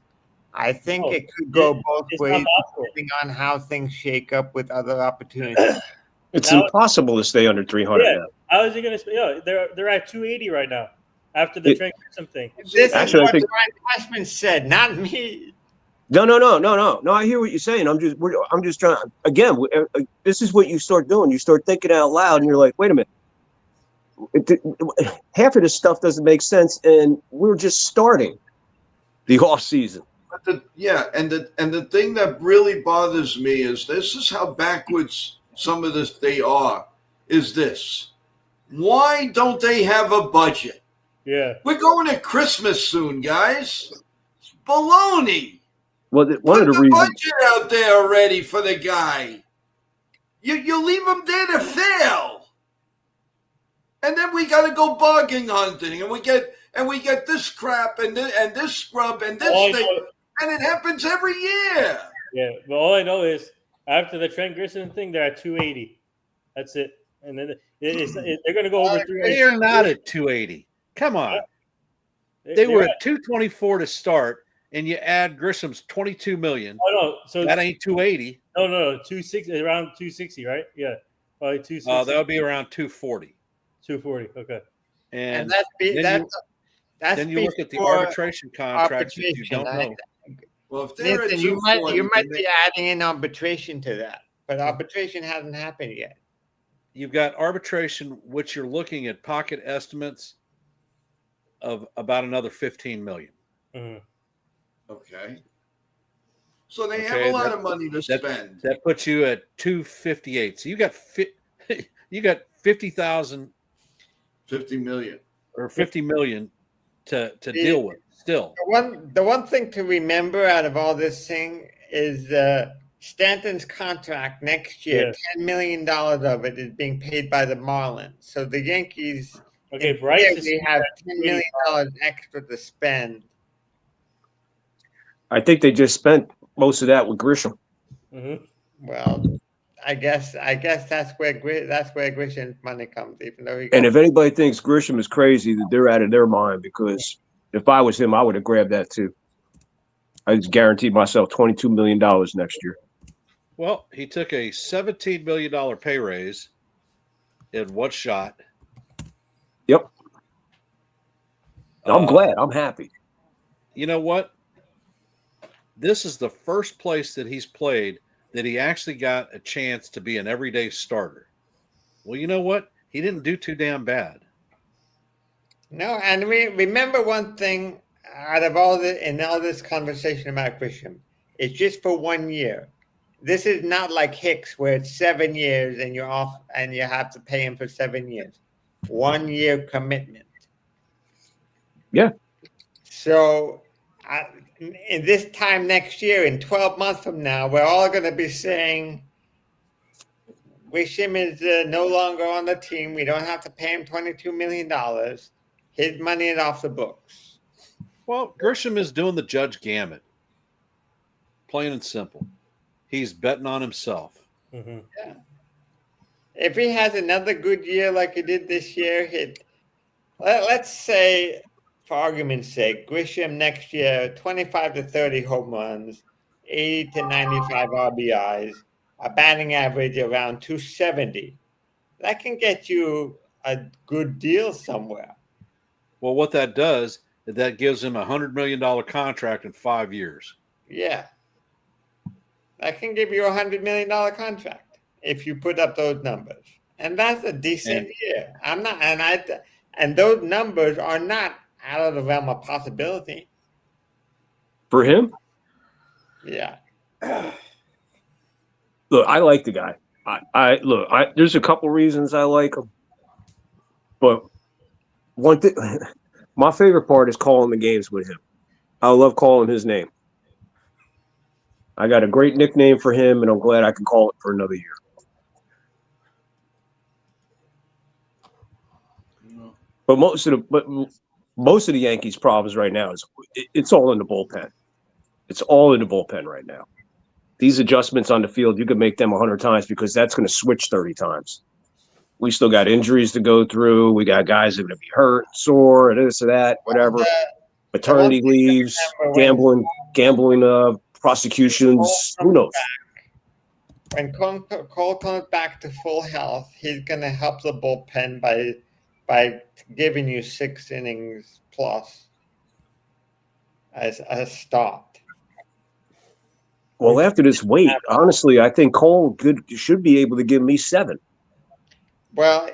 I think it could go both it's ways not possible. depending on how things shake up with other opportunities. It's Now- impossible to stay under 300. Yeah. now. How is he going to? They're at 280 right now after the Trent Grisham thing. This Actually, I is what think- Brian Cashman said, not me. No. I hear what you're saying. I'm just trying. Again, this is what you start doing. You start thinking out loud, and you're like, wait a minute. Half of this stuff doesn't make sense, and we're just starting. the off season. And the thing that really bothers me is this is how backwards some of this they are. Is this? Why don't they have a budget? Yeah. We're going to Christmas soon, guys. It's baloney. Well, one Put of the the reasons. budget out there already for the guy. You leave him there to fail, and then we got to go bargain hunting, and we get this crap and this scrub and this thing, and it happens every year. Yeah, but all I know is after the Trent Grisham thing, they're at 280. That's it, and then they're going to go over 300. They are not at 280. Come on, they were at 224 to start, and you add Grisham's 22 million. Oh no, so that ain't 280. No, 260, around 260, right? Yeah, probably 260. That would be around 240. 240. Okay. And then you look at the arbitration contracts that you don't know. Well, if they're Nathan, at you 240, might be adding in arbitration to that, but arbitration hasn't happened yet. You've got arbitration, which you're looking at pocket estimates of about another 15 million. Mm-hmm. Okay. So they have a lot of money to spend. That puts you at 258. So you got 50,000, 50 million or 50 million to deal with still. The one thing to remember out of all this thing is Stanton's contract next year. Yes. $10 million of it is being paid by the Marlins. So the Yankees, okay, Bryce they have $10 million extra to spend. I think they just spent most of that with Grisham. Mm-hmm. Well, I guess that's where Grisham's money comes, even though And if anybody thinks Grisham is crazy, that they're out of their mind, because if I was him, I would have grabbed that too. I just guaranteed myself $22 million next year. Well, he took a $17 million pay raise in one shot. Yep. I'm glad. I'm happy. You know what? This is the first place that he's played that he actually got a chance to be an everyday starter. Well, you know what? He didn't do too damn bad. No, and we remember one thing out of all this conversation about Grisham, it's just for 1 year. This is not like Hicks where it's 7 years and you're off and you have to pay him for 7 years. 1 year commitment. Yeah. So in this time next year, in 12 months from now, we're all going to be saying Grisham is no longer on the team. We don't have to pay him $22 million. His money is off the books. Well, Grisham is doing the Judge Gamut. Plain and simple. He's betting on himself. Mm-hmm. Yeah. If he has another good year like he did this year, let's say, for argument's sake, Grisham next year, 25 to 30 home runs, 80 to 95 RBIs, a batting average around 270. That can get you a good deal somewhere. Well, what that does is that gives him a $100 million contract in 5 years. Yeah. That can give you a $100 million contract if you put up those numbers. And that's a decent year. And those numbers are not out of the realm of possibility. For him? Yeah. Look, I like the guy. There's a couple reasons I like him. But one thing, my favorite part is calling the games with him. I love calling his name. I got a great nickname for him, and I'm glad I can call it for another year. But most of the Yankees' problems right now is it's all in the bullpen. It's all in the bullpen right now. These adjustments on the field, you can make them 100 times because that's going to switch 30 times. We still got injuries to go through. We got guys that are going to be hurt, sore, this or that, whatever. Maternity leaves, gambling, prosecutions. Who knows? When Cole comes back to full health, he's going to help the bullpen by giving you 6 innings plus as a start. Well, after this wait, honestly, I think Cole should be able to give me 7. Well,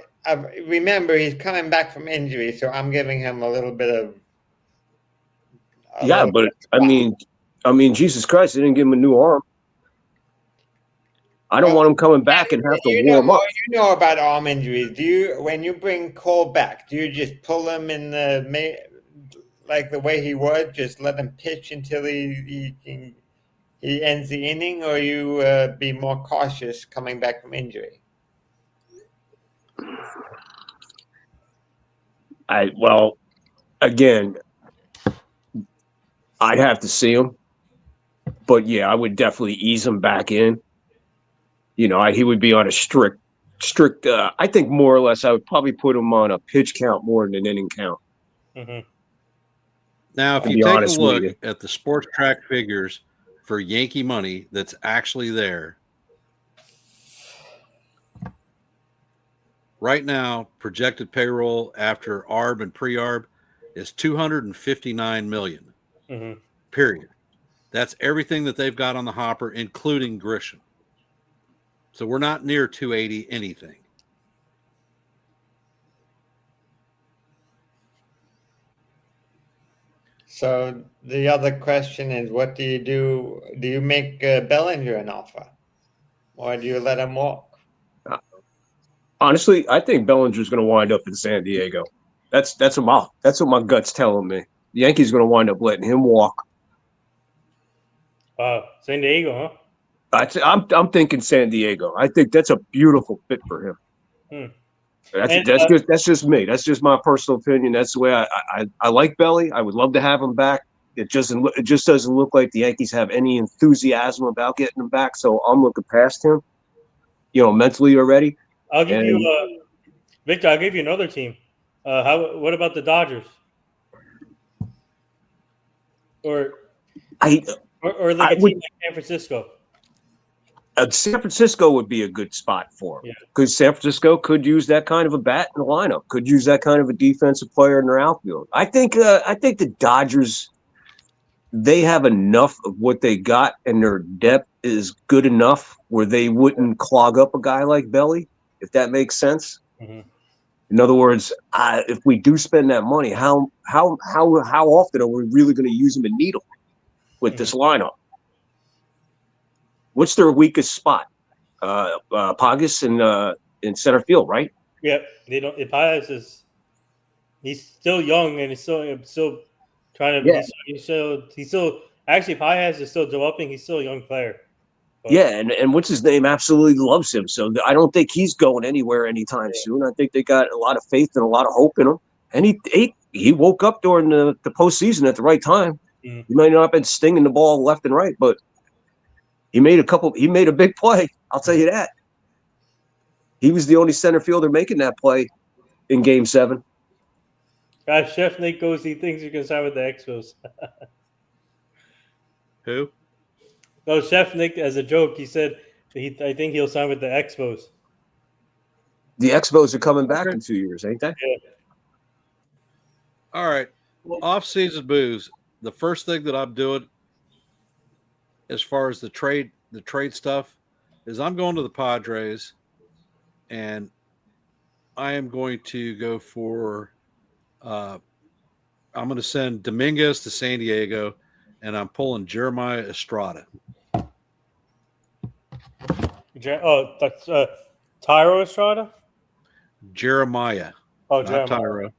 remember, he's coming back from injury, so I'm giving him a little bit Yeah, but I mean, Jesus Christ, they didn't give him a new arm. I don't want him coming back and have to warm up. You know about arm injuries. When you bring Cole back, do you just pull him in like the way he was, just let him pitch until he ends the inning, or you be more cautious coming back from injury? Again, I'd have to see him, but yeah, I would definitely ease him back in. You know, he would be on a strict. I think more or less, I would probably put him on a pitch count more than an inning count. Mm-hmm. Now, if you take a look at the Sports Track figures for Yankee money that's actually there right now, projected payroll after ARB and pre-ARB is $259 million. Mm-hmm. Period. That's everything that they've got on the hopper, including Grisham. So we're not near 280 anything. So the other question is, what do you do? Do you make Bellinger an offer, or do you let him walk? Honestly, I think Bellinger's going to wind up in San Diego. That's what my gut's telling me. The Yankees going to wind up letting him walk. San Diego, huh? I'm thinking San Diego. I think that's a beautiful fit for him. That's just me. That's just my personal opinion. That's the way I like Belly. I would love to have him back. It just doesn't look like the Yankees have any enthusiasm about getting him back. So I'm looking past him, mentally already. I'll give you Victor. I'll give you another team. What about the Dodgers? Or like a team like San Francisco? San Francisco would be a good spot for him because San Francisco could use that kind of a bat in the lineup, could use that kind of a defensive player in their outfield. I think the Dodgers, they have enough of what they got, and their depth is good enough where they wouldn't clog up a guy like Belly, if that makes sense. Mm-hmm. In other words, if we do spend that money, how often are we really going to use him in Needle with this lineup? What's their weakest spot? Pagas in center field, right? Yeah, they don't. Pagas he's still young and he's still trying to. Yeah. He's still actually Pagas is still developing. He's still a young player. But. Yeah, and what's his name absolutely loves him. So I don't think he's going anywhere anytime soon. I think they got a lot of faith and a lot of hope in him. And he woke up during the postseason at the right time. Mm-hmm. He might not have been stinging the ball left and right, but. He made a big play. I'll tell you that. He was the only center fielder making that play in Game 7. Chef Nick goes, he thinks he can sign with the Expos. Who? No, Chef Nick, as a joke, he said I think he'll sign with the Expos. The Expos are coming back in 2 years, ain't they? Yeah. All right. Off-season booze. The first thing that I'm doing as far as the trade stuff is I'm going to the Padres, and I am going to go for I'm going to send Dominguez to San Diego, and I'm pulling Jeremiah Estrada. That's Tyro Estrada? Jeremiah. Oh, not Tyro.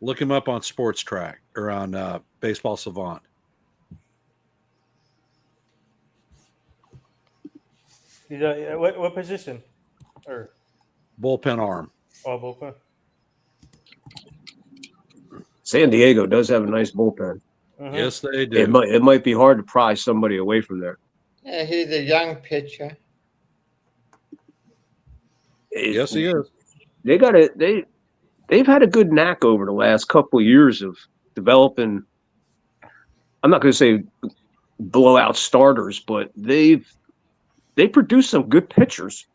Look him up on Sports Track or on Baseball Savant. What position? Or bullpen arm. Oh, bullpen. San Diego does have a nice bullpen. Mm-hmm. Yes, they do. It might be hard to pry somebody away from there. Yeah, he's a young pitcher. Yes, he is. They've had a good knack over the last couple of years of developing. I'm not going to say blowout starters, but they produce some good pitchers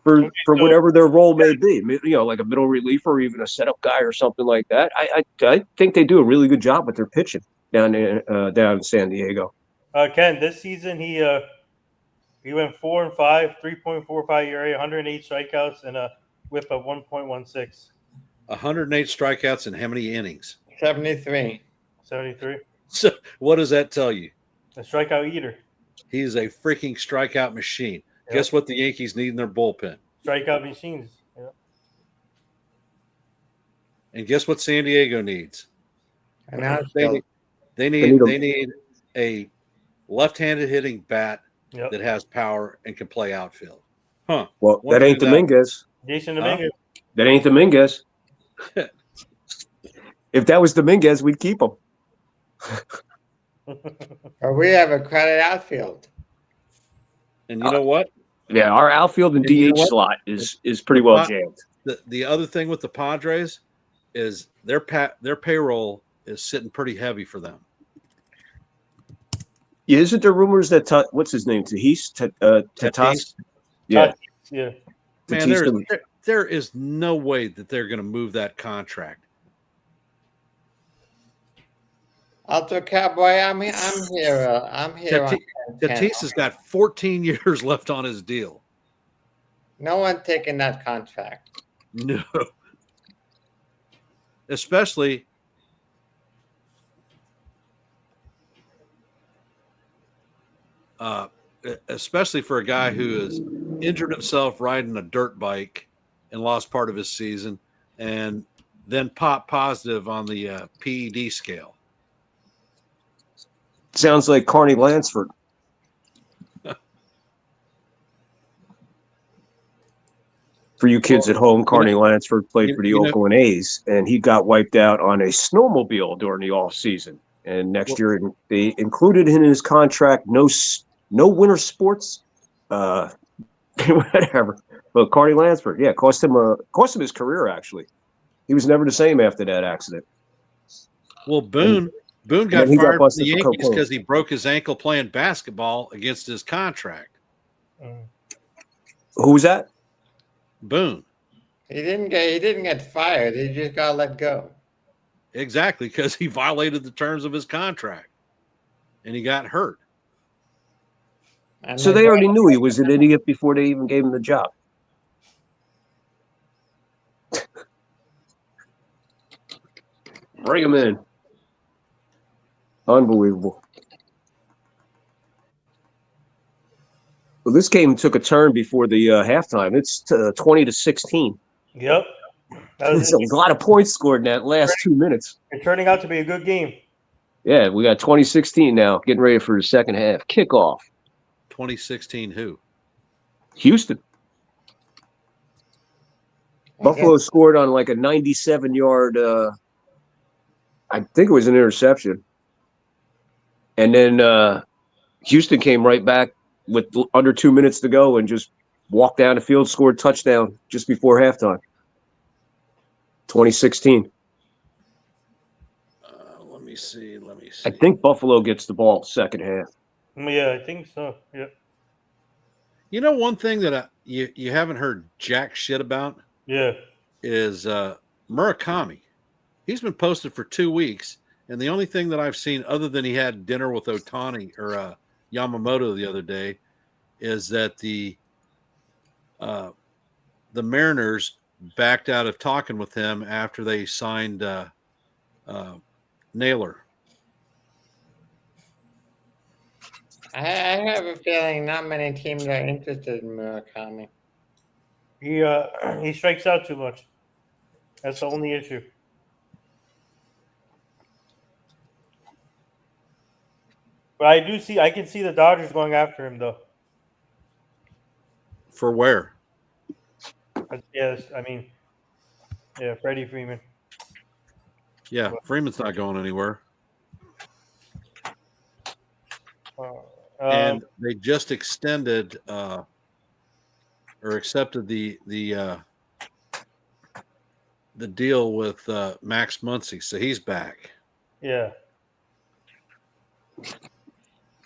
for whatever their role may be. Like a middle reliever or even a setup guy or something like that. I think they do a really good job with their pitching down in San Diego. Ken, this season he went 4-5, 3.45 ERA, 108 strikeouts, and a whip of 1.16. 108 strikeouts in how many innings? 73. 73. So what does that tell you? A strikeout eater. He's a freaking strikeout machine. Yep. Guess what the Yankees need in their bullpen? Strikeout machines. Yep. And guess what San Diego needs? And now They need a left-handed hitting bat Yep. that has power and can play outfield. Huh. Well, Wanna that ain't do that? Dominguez. Jason Huh? Dominguez. That ain't Dominguez. If that was Dominguez, we'd keep him. Or we have a crowded outfield. And you know what? Yeah, our outfield and And you know DH what? slot is pretty well jammed. The other thing with the Padres is their payroll is sitting pretty heavy for them. Yeah, isn't there rumors that what's his name? Tatis? Tatis? Yeah. Yeah. Man, there is no way that they're going to move that contract. Alto Cowboy, I'm here. I'm here. Tatis has got 14 years left on his deal. No one taking that contract. No. Especially for a guy who has injured himself riding a dirt bike and lost part of his season and then popped positive on the PED scale. Sounds like Carney Lansford. For you kids at home, Carney Lansford played for the Oakland A's, and he got wiped out on a snowmobile during the off season. And next year, they included in his contract no winter sports, whatever. But Carney Lansford, yeah, cost him his career. Actually, he was never the same after that accident. Well, Boone got fired from the Yankees because he broke his ankle playing basketball against his contract. Who was that? Boone. He didn't get fired. He just got let go. Exactly, because he violated the terms of his contract, and he got hurt. And So they already knew he was an idiot before they even gave him the job. Bring him in. Unbelievable. Well, this game took a turn before the halftime. It's 20-16. Yep. There's a lot of points scored in that last 2 minutes. It's turning out to be a good game. Yeah, we got 2016 now, getting ready for the second half. Kickoff. 2016 who? Houston. Buffalo scored on like a 97-yard, I think it was an interception. And then Houston came right back with under 2 minutes to go and just walked down the field, scored touchdown just before halftime. 2016. Let me see. I think Buffalo gets the ball second half. Yeah, I think so. Yeah. You know, one thing that you haven't heard jack shit about is Murakami. He's been posted for 2 weeks, and the only thing that I've seen other than he had dinner with Otani or Yamamoto the other day is that the Mariners backed out of talking with him after they signed Naylor. I have a feeling not many teams are interested in Murakami. He strikes out too much. That's the only issue. But I can see the Dodgers going after him though. For where? Yes, I mean, Freddie Freeman. Yeah, Freeman's not going anywhere. And they just extended or accepted the deal with Max Muncy, so he's back. Yeah.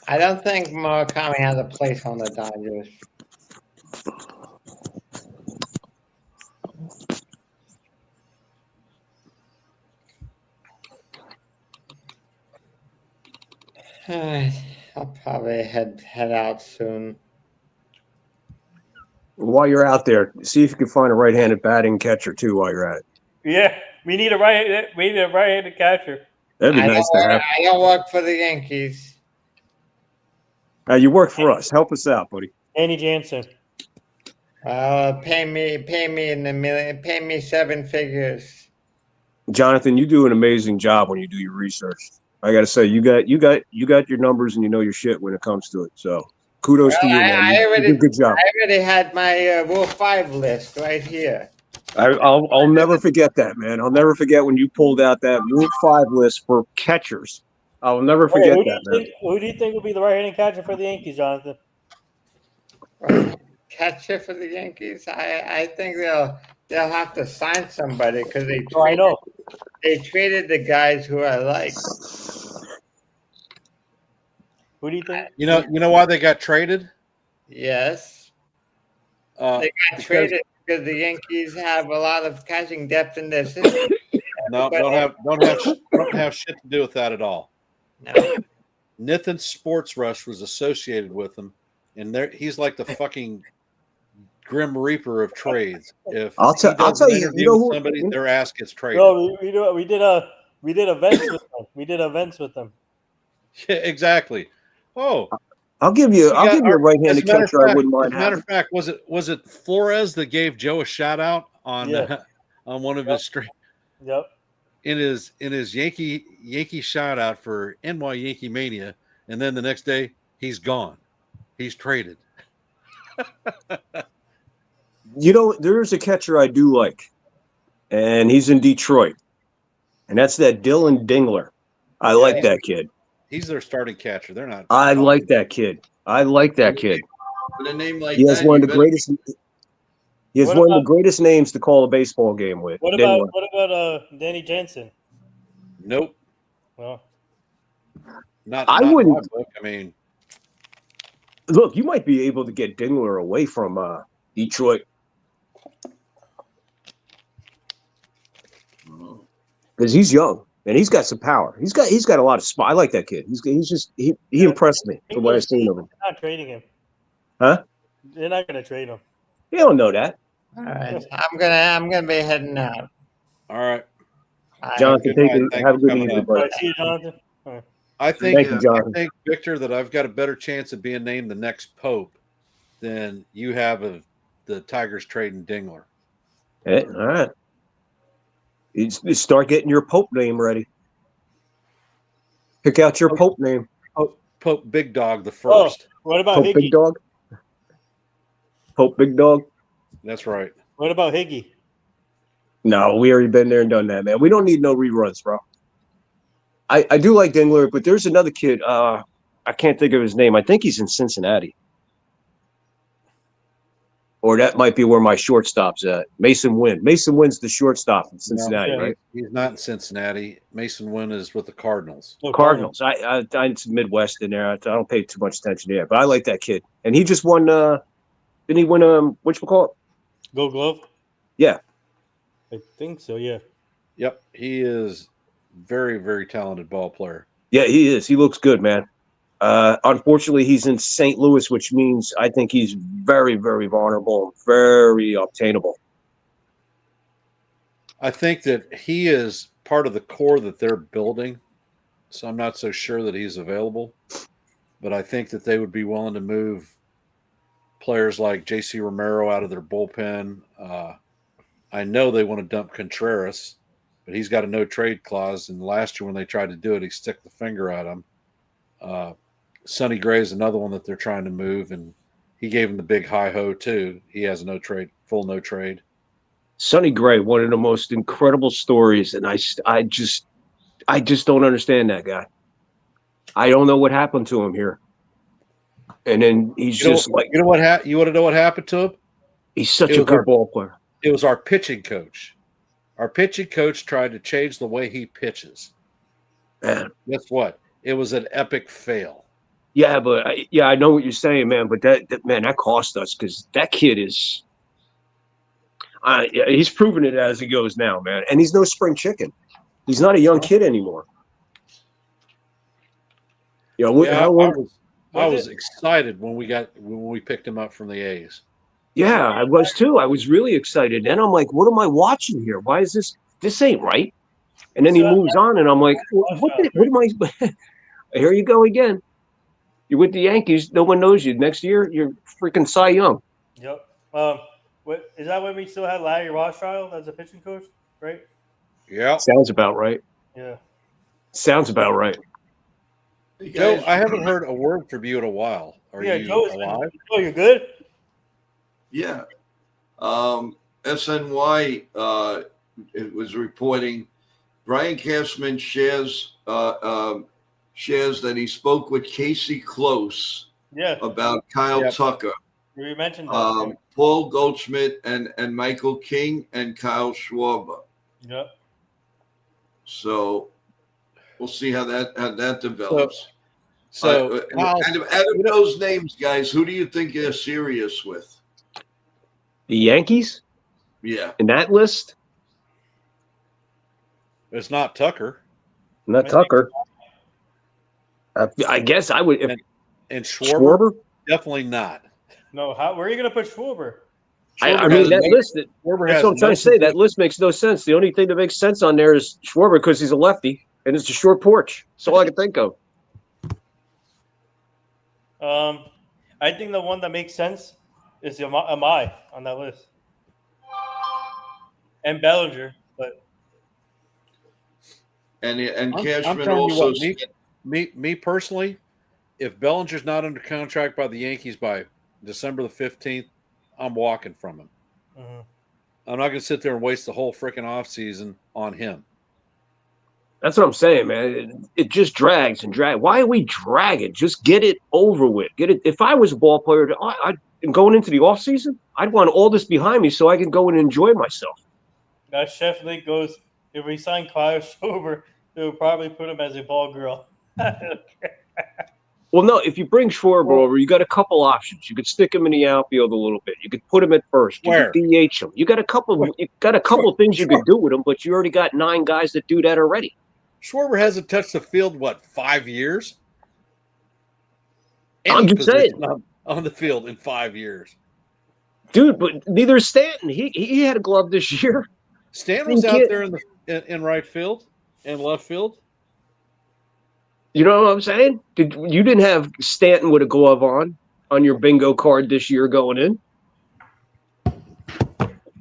I don't think Murakami has a place on the Dodgers. I'll probably head out soon. While you're out there, see if you can find a right-handed batting catcher too while you're at it. Yeah, we need a right-handed catcher. That'd be nice to have. I don't work for the Yankees. You work for us. Help us out, buddy. Danny Jansen. Pay me in the million. Pay me 7 figures. Jonathan, you do an amazing job when you do your research. I got to say, you got your numbers and you know your shit when it comes to it. So kudos to you, man. You did a good job. I already had my Rule 5 list right here. I'll never forget that, man. I'll never forget when you pulled out that Rule 5 list for catchers. I'll never forget that, man. Who do you think will be the right-handed catcher for the Yankees, Jonathan? Catcher for the Yankees? I think they'll have to sign somebody because they traded the guys who I like. Who do you think? You know why they got traded? Yes. They got traded because the Yankees have a lot of catching depth in their system. No, don't have shit to do with that at all. No. Nathan Sports Rush was associated with him, and he's like the fucking Grim Reaper of trades. If I'll tell you, somebody, their ass gets traded. No, we did events with them. We did events with them. Yeah, exactly. Oh, I'll give you a right-handed catcher. I wouldn't mind. As a matter of fact, was it Flores that gave Joe a shout out on on one of his streams? Yep. In his Yankee shout out for NY Yankee Mania, and then the next day he's gone. He's traded. There's a catcher I do like, and he's in Detroit, and that's that Dylan Dingler. I like that kid. He's their starting catcher. They're not. I like that kid. With a name like he has one of the greatest. He has one of the greatest names to call a baseball game with. What about Danny Jansen? Nope. Well, I wouldn't. I mean, look, you might be able to get Dingler away from Detroit because he's young and he's got some power. He's got a lot of spot. I like that kid. He impressed me from what I've seen of him. They're not trading him. Huh? They're not going to trade him. You don't know that. All right, I'm gonna be heading out. All right, Jonathan, have a good evening, buddy. See you, Jonathan. All right. I think, Thank you, Jonathan. I think, Victor, that I've got a better chance of being named the next Pope than you have of the Tigers trading Dingler. Hey, all right. You start getting your Pope name ready. Pick out your Pope name. Pope Big Dog the first. What about Pope Higgy? Big Dog? Pope Big Dog? That's right. What about Higgy? No, we already been there and done that, man. We don't need no reruns, bro. I do like Dingler, but there's another kid. I can't think of his name. I think he's in Cincinnati. Or that might be where my shortstop's at. Mason Wynn. Mason Wynn's the shortstop in Cincinnati, right? He's not in Cincinnati. Mason Wynn is with the Cardinals. Oh, Cardinals. It's Midwest in there. I don't pay too much attention to that, but I like that kid. And he just won. Didn't he win? Whatchamacallit? Gold Glove? Yeah. I think so, yeah. Yep. He is very, very talented ball player. Yeah, he is. He looks good, man. Unfortunately, he's in St. Louis, which means I think he's very, very vulnerable, very obtainable. I think that he is part of the core that they're building, so I'm not so sure that he's available. But I think that they would be willing to move players like J.C. Romero out of their bullpen. I know they want to dump Contreras, but he's got a no-trade clause, and last year when they tried to do it, he stuck the finger at him. Sonny Gray is another one that they're trying to move, and he gave him the big hi-ho too. He has a no-trade, full no-trade. Sonny Gray, one of the most incredible stories, and I just don't understand that guy. I don't know what happened to him here. And then he's you want to know what happened to him? He's such a good ball player. It was our pitching coach. Our pitching coach tried to change the way he pitches. Man. Guess what? It was an epic fail. Yeah, but I know what you're saying, man. But that cost us because that kid is. He's proven it as he goes now, man. And he's no spring chicken. He's not a young kid anymore. I was excited when we picked him up from the A's. Yeah, I was too. I was really excited. And I'm like, what am I watching here? Why is this? This ain't right. And then he moves on, and I'm like, what am I? Here you go again. You're with the Yankees. No one knows you. Next year, you're freaking Cy Young. Yep. What is that when we still had Larry Rothschild as a pitching coach, right? Yeah. Sounds about right. Yeah. Sounds about right. Joe, I haven't heard a word from you in a while. Are you alive? Oh, you're good? Yeah. SNY it was reporting Brian Cashman shares that he spoke with Casey Close about Kyle Tucker. You mentioned that. Paul Goldschmidt and Michael King and Kyle Schwarber. Yep. So we'll see how that develops. So out of those names, guys, who do you think they're serious with? The Yankees? Yeah. In that list? It's not Tucker. Not Tucker. I guess I would. And Schwarber? Definitely not. No, where are you going to put Schwarber? I mean, that list. That's what I'm trying to say. That list makes no sense. The only thing that makes sense on there is Schwarber because he's a lefty and it's a short porch. That's all I can think of. I think the one that makes sense is Amai on that list. And Bellinger, but and Cashman also. Me personally, if Bellinger's not under contract by the Yankees by December the 15th, I'm walking from him. Mm-hmm. I'm not going to sit there and waste the whole freaking offseason on him. That's what I'm saying, man. It just drags and drags. Why are we dragging? Just get it over with. Get it. If I was a ball player, going into the offseason, I'd want all this behind me so I can go and enjoy myself. That Chef League goes, if we sign Kyle Schwarber, they would probably put him as a ball girl. Well, no, if you bring Schwarber over, you got a couple options. You could stick him in the outfield a little bit. You could put him at first. You could DH him. You got a couple things you could do with him, but you already got 9 guys that do that already. Schwarber hasn't touched the field, 5 years? I'm just saying. On the field in 5 years. Dude, but neither is Stanton. He had a glove this year. Stanton was out there in right field and left field. You know what I'm saying? You didn't have Stanton with a glove on your bingo card this year going in?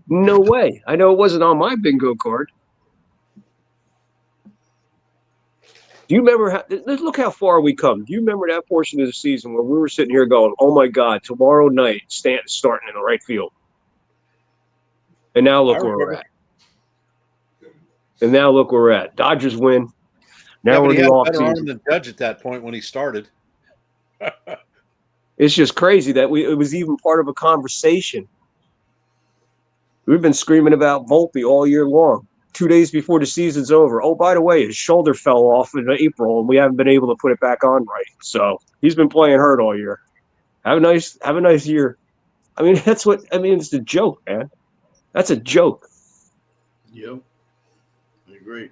No way. I know it wasn't on my bingo card. Do you remember look how far we come. Do you remember that portion of the season where we were sitting here going, oh my God, tomorrow night Stanton's starting in the right field? And now look where we're at. Dodgers win. Now we're in the off season. He had a better arm than Judge at that point when he started. It's just crazy that it was even part of a conversation. We've been screaming about Volpe all year long. 2 days before the season's over. Oh, by the way, his shoulder fell off in April, and we haven't been able to put it back on right. So he's been playing hurt all year. Have a nice year. I mean, it's a joke, man. That's a joke. Yep. I agree.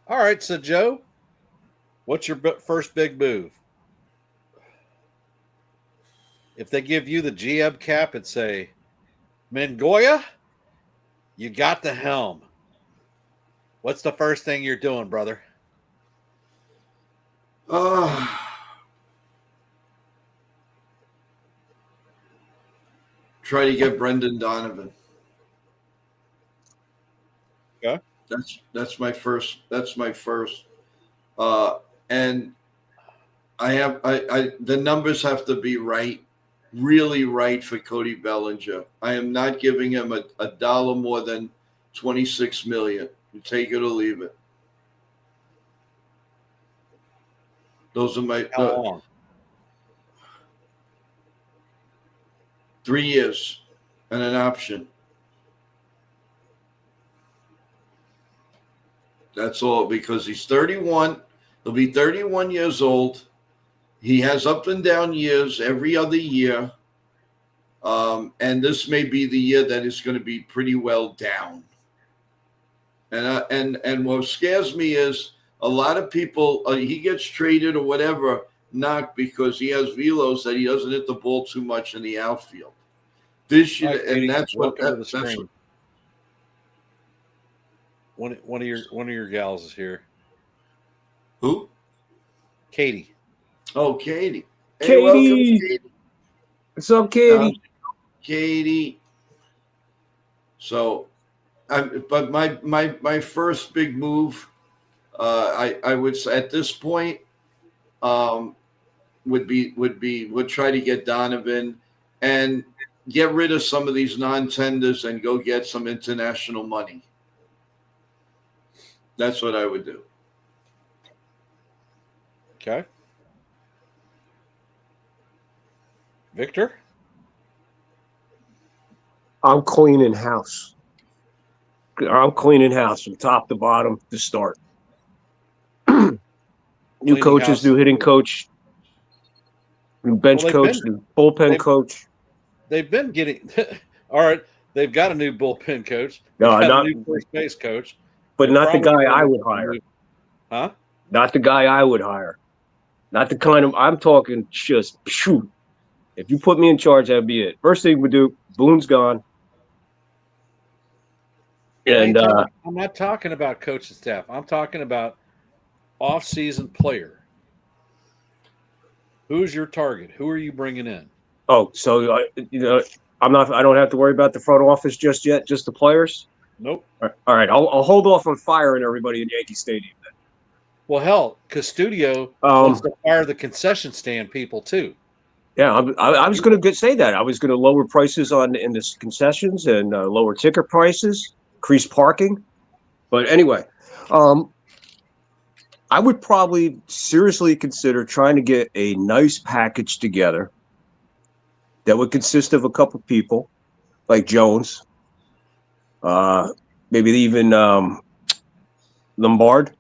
All right, so Joe, what's your first big move? If they give you the GM cap and say, Mengoya, you got the helm. What's the first thing you're doing, brother? Try to get Brendan Donovan. Okay. That's my first. And the numbers have to be right, really right for Cody Bellinger. I am not giving him a dollar more than $26 million. You take it or leave it. Those are my. How long? 3 years and an option. That's all, because he's 31. He'll be 31 years old. He has up and down years every other year. And this may be the year that is going to be pretty well down. And what scares me is a lot of people, he gets traded or whatever, knocked because he has velos that he doesn't hit the ball too much in the outfield. This year, and that's what. One of your gals is here. Who? Katie. Oh, Katie. Hey, Katie! welcome, Katie. What's up, Katie? Katie. So, but my first big move, I would say at this point, would try to get Donovan and get rid of some of these non-tenders and go get some international money. That's what I would do. Okay. Victor? I'm cleaning house. I'm cleaning house from top to bottom to start. New Cleaning coaches, house. new hitting coach, new bench Well, coach, new bullpen coach. They've been getting all right. They've got a new bullpen coach. No, They've got not- a new first base coach. But They're not the probably guy I gonna would get a hire. new- Huh? Not the guy I would hire. Not the kind of I'm talking just shoot. If you put me in charge, that'd be it. First thing we do, Boone's gone. And I'm not talking about coaching staff. I'm talking about off-season player. Who's your target? Who are you bringing in? so I don't have to worry about the front office just yet, just the players. Nope. All right, I'll hold off on firing everybody in Yankee Stadium. Well, hell, Custodio wants to fire the concession stand people too. Yeah, I was going to say that. I was going to lower prices in the concessions and lower ticket prices, increase parking. But anyway, I would probably seriously consider trying to get a nice package together that would consist of a couple people like Jones, maybe even Lombard.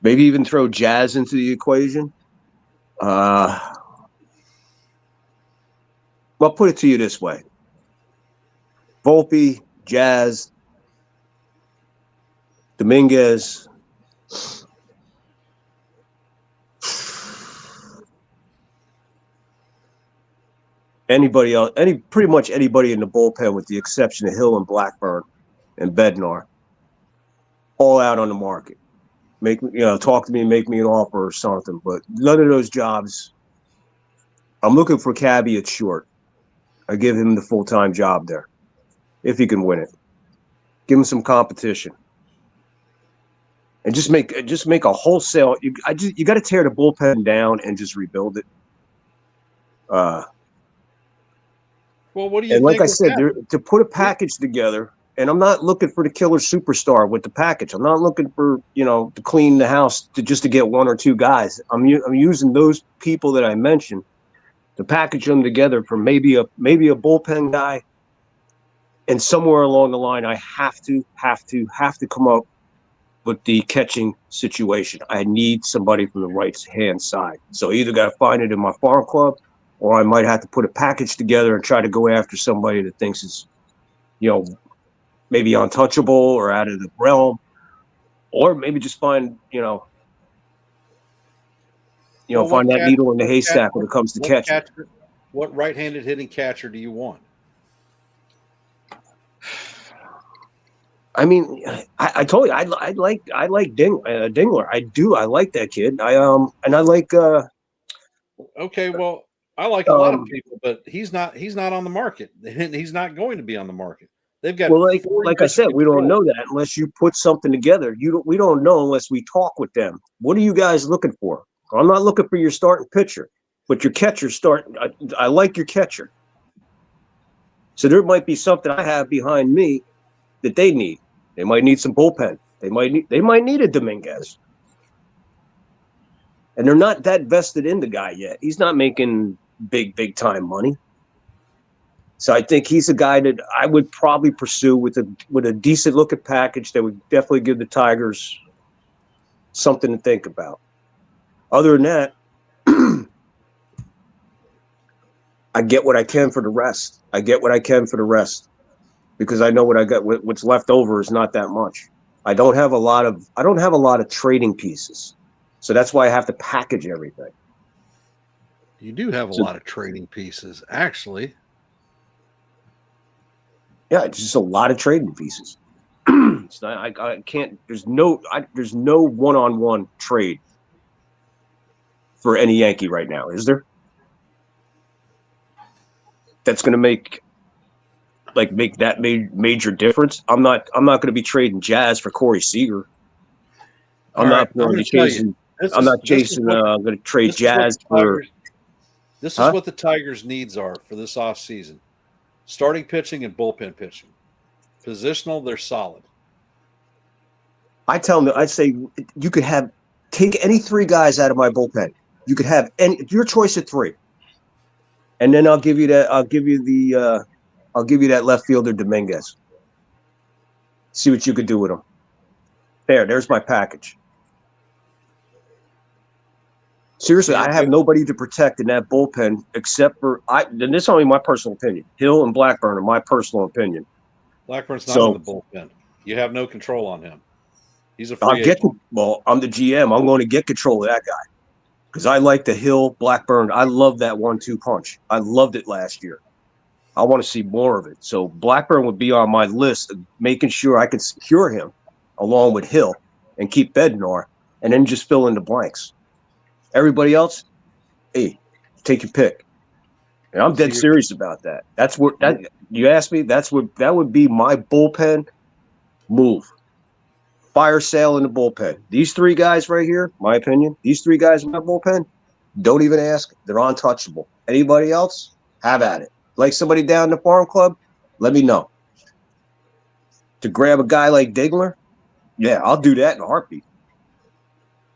Maybe even throw Jazz into the equation. I'll put it to you this way. Volpe, Jazz, Dominguez. Anybody else, pretty much anybody in the bullpen with the exception of Hill and Blackburn and Bednar. All out on the market. Talk to me, make me an offer or something. But none of those jobs. I'm looking for Cabby at short. I give him the full-time job there, if he can win it. Give him some competition, and just make a wholesale. You got to tear the bullpen down and just rebuild it. Well, what do you? And like think I said, to put a package together. And I'm not looking for the killer superstar with the package. I'm not looking for, to clean the house to get one or two guys. I'm using those people that I mentioned to package them together for maybe a bullpen guy. And somewhere along the line, I have to come up with the catching situation. I need somebody from the right hand side. So I either got to find it in my farm club, or I might have to put a package together and try to go after somebody that thinks it's, maybe untouchable or out of the realm, or maybe just find, find that needle in the haystack when it comes to catching. What right-handed hitting catcher do you want? I mean, I told you I like Dingler. I do. I like that kid. And I like. Okay, well, I like a lot of people, but he's not on the market. He's not going to be on the market. They've got like I said, we don't know that unless you put something together. We don't know unless we talk with them. What are you guys looking for? I'm not looking for your starting pitcher, but your catcher I like your catcher. So there might be something I have behind me that they need. They might need some bullpen. They might need a Dominguez. And they're not that vested in the guy yet. He's not making big time money. So I think he's a guy that I would probably pursue with a decent looking package that would definitely give the Tigers something to think about. Other than that, I get what I can for the rest. Because I know what I got. What's left over is not that much. I don't have a lot of trading pieces, so that's why I have to package everything. You do have a lot of trading pieces, actually. Yeah, it's just a lot of trading pieces. It's not, I can't. There's no one-on-one trade for any Yankee right now, is there? That's going to make that major difference. I'm not going to be trading Jazz for Corey Seager. I'm not going to be chasing. I'm not chasing. I'm going to trade Jazz for. This is what the Tigers' needs are for this offseason. Starting pitching and bullpen pitching. Positional, they're solid. I tell them, I say, you could take any 3 guys out of my bullpen. You could have your choice of 3, and then I'll give you that. I'll give you that left fielder Dominguez. See what you could do with him. There's my package. Seriously, I have nobody to protect in that bullpen except for and this is only my personal opinion. Hill and Blackburn are my personal opinion. Blackburn's not in the bullpen. You have no control on him. He's a free agent. I'm the GM. I'm going to get control of that guy because I like the Hill Blackburn. I love that 1-2 punch. I loved it last year. I want to see more of it. So Blackburn would be on my list of making sure I can secure him along with Hill and keep Bednar and then just fill in the blanks. Everybody else, hey, take your pick. And I'm dead serious about that. That's what you asked me. That would be my bullpen move. Fire sale in the bullpen. These 3 guys right here, my opinion, these 3 guys in my bullpen, don't even ask. They're untouchable. Anybody else, have at it. Like somebody down in the farm club, let me know. To grab a guy like Dingler, yeah, I'll do that in a heartbeat.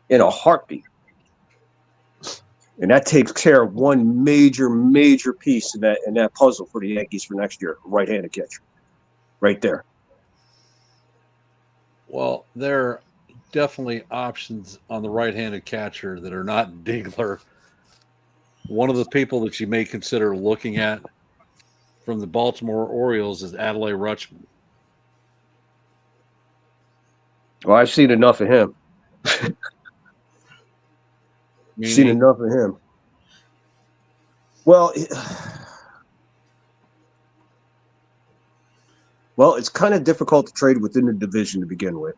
In a heartbeat. And that takes care of one major piece in that puzzle for the Yankees for next year, right-handed catcher. Right there. Well, there are definitely options on the right-handed catcher that are not Dingler. One of the people that you may consider looking at from the Baltimore Orioles is Adley Rutschman. Well, I've seen enough of him. Seen enough of him. Well, it's kind of difficult to trade within the division to begin with.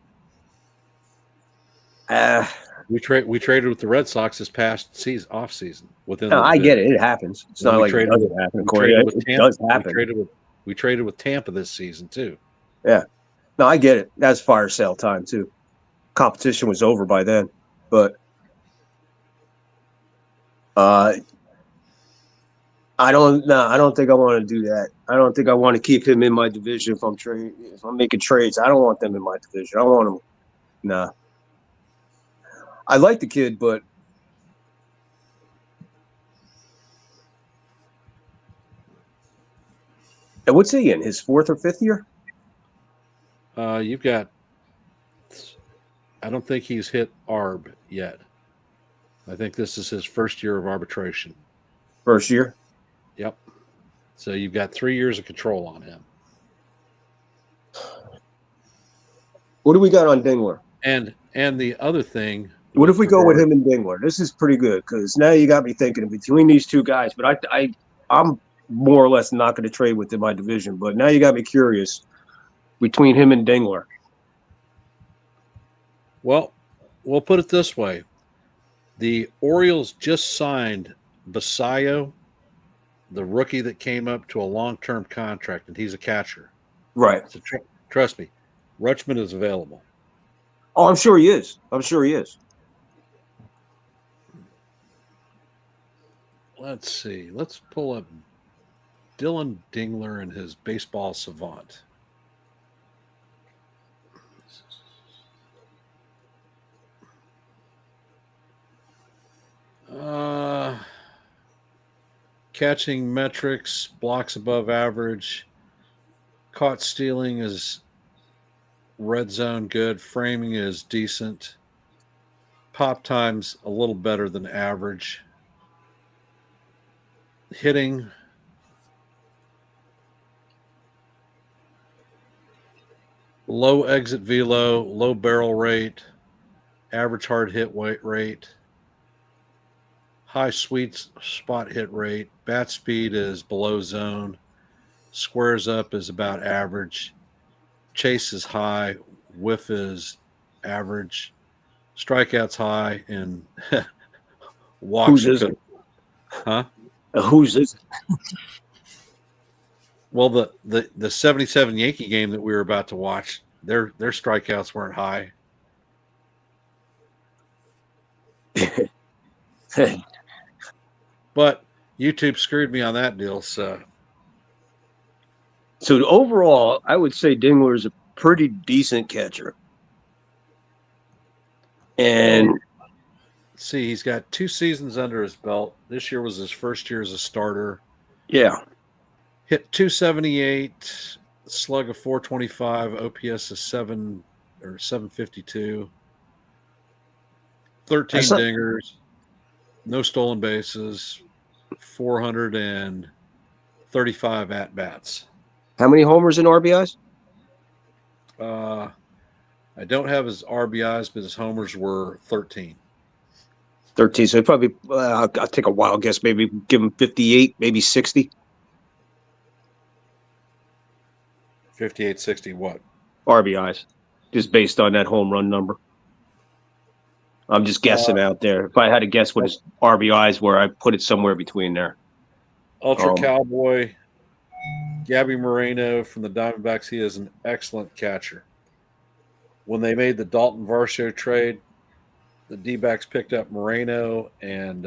We traded with the Red Sox this past off season within. I get it; it happens. It's not like it doesn't happen. It does happen. We traded with Tampa this season too. Yeah, no, I get it. That's fire sale time too. Competition was over by then, but I don't think I want to do that. I don't think I want to keep him in my division if I'm making trades. I don't want them in my division. I want them. Nah. I like the kid, but and what's he in? His 4th or 5th year? You've got. I don't think he's hit ARB yet. I think this is his first year of arbitration. First year? Yep. So you've got 3 years of control on him. What do we got on Dingler? And the other thing. What if we go with him and Dingler? This is pretty good because now you got me thinking between these 2 guys. But I'm more or less not going to trade within my division. But now you got me curious between him and Dingler. Well, we'll put it this way. The Orioles just signed Basayo, the rookie that came up to a long-term contract, and he's a catcher. Right. So trust me, Rutschman is available. Oh, I'm sure he is. Let's see. Let's pull up Dylan Dingler and his baseball savant. Catching metrics, blocks above average, caught stealing is red zone good, framing is decent, pop time's a little better than average, hitting low exit velo, low barrel rate, average hard hit rate, high sweet spot hit rate, bat speed is below zone, Squares up is about average. Chase is high. Whiff is average. Strikeouts high, and walks Whose are is good. it? Huh? Whose is it? Well, the 77 Yankee game that we were about to watch, their strikeouts weren't high. But YouTube screwed me on that deal. So overall, I would say Dingler is a pretty decent catcher. And see, he's got 2 seasons under his belt. This year was his first year as a starter. yeah, Hit 278, slug of 425, OPS is 752, 13 That's not- dingers, no stolen bases, 435 at bats. how many homers and RBIs? I don't have his RBIs, but his homers were 13. 13. So probably, I'll take a wild guess, maybe give him 58, maybe 60 58, 60 what? RBIs, just based on that home run number. I'm just guessing out there. If I had to guess what his RBIs were, I'd put it somewhere between there. Ultra Cowboy, Gabby Moreno from the Diamondbacks. He is an excellent catcher. When they made the Dalton Varsho trade, the D-backs picked up Moreno and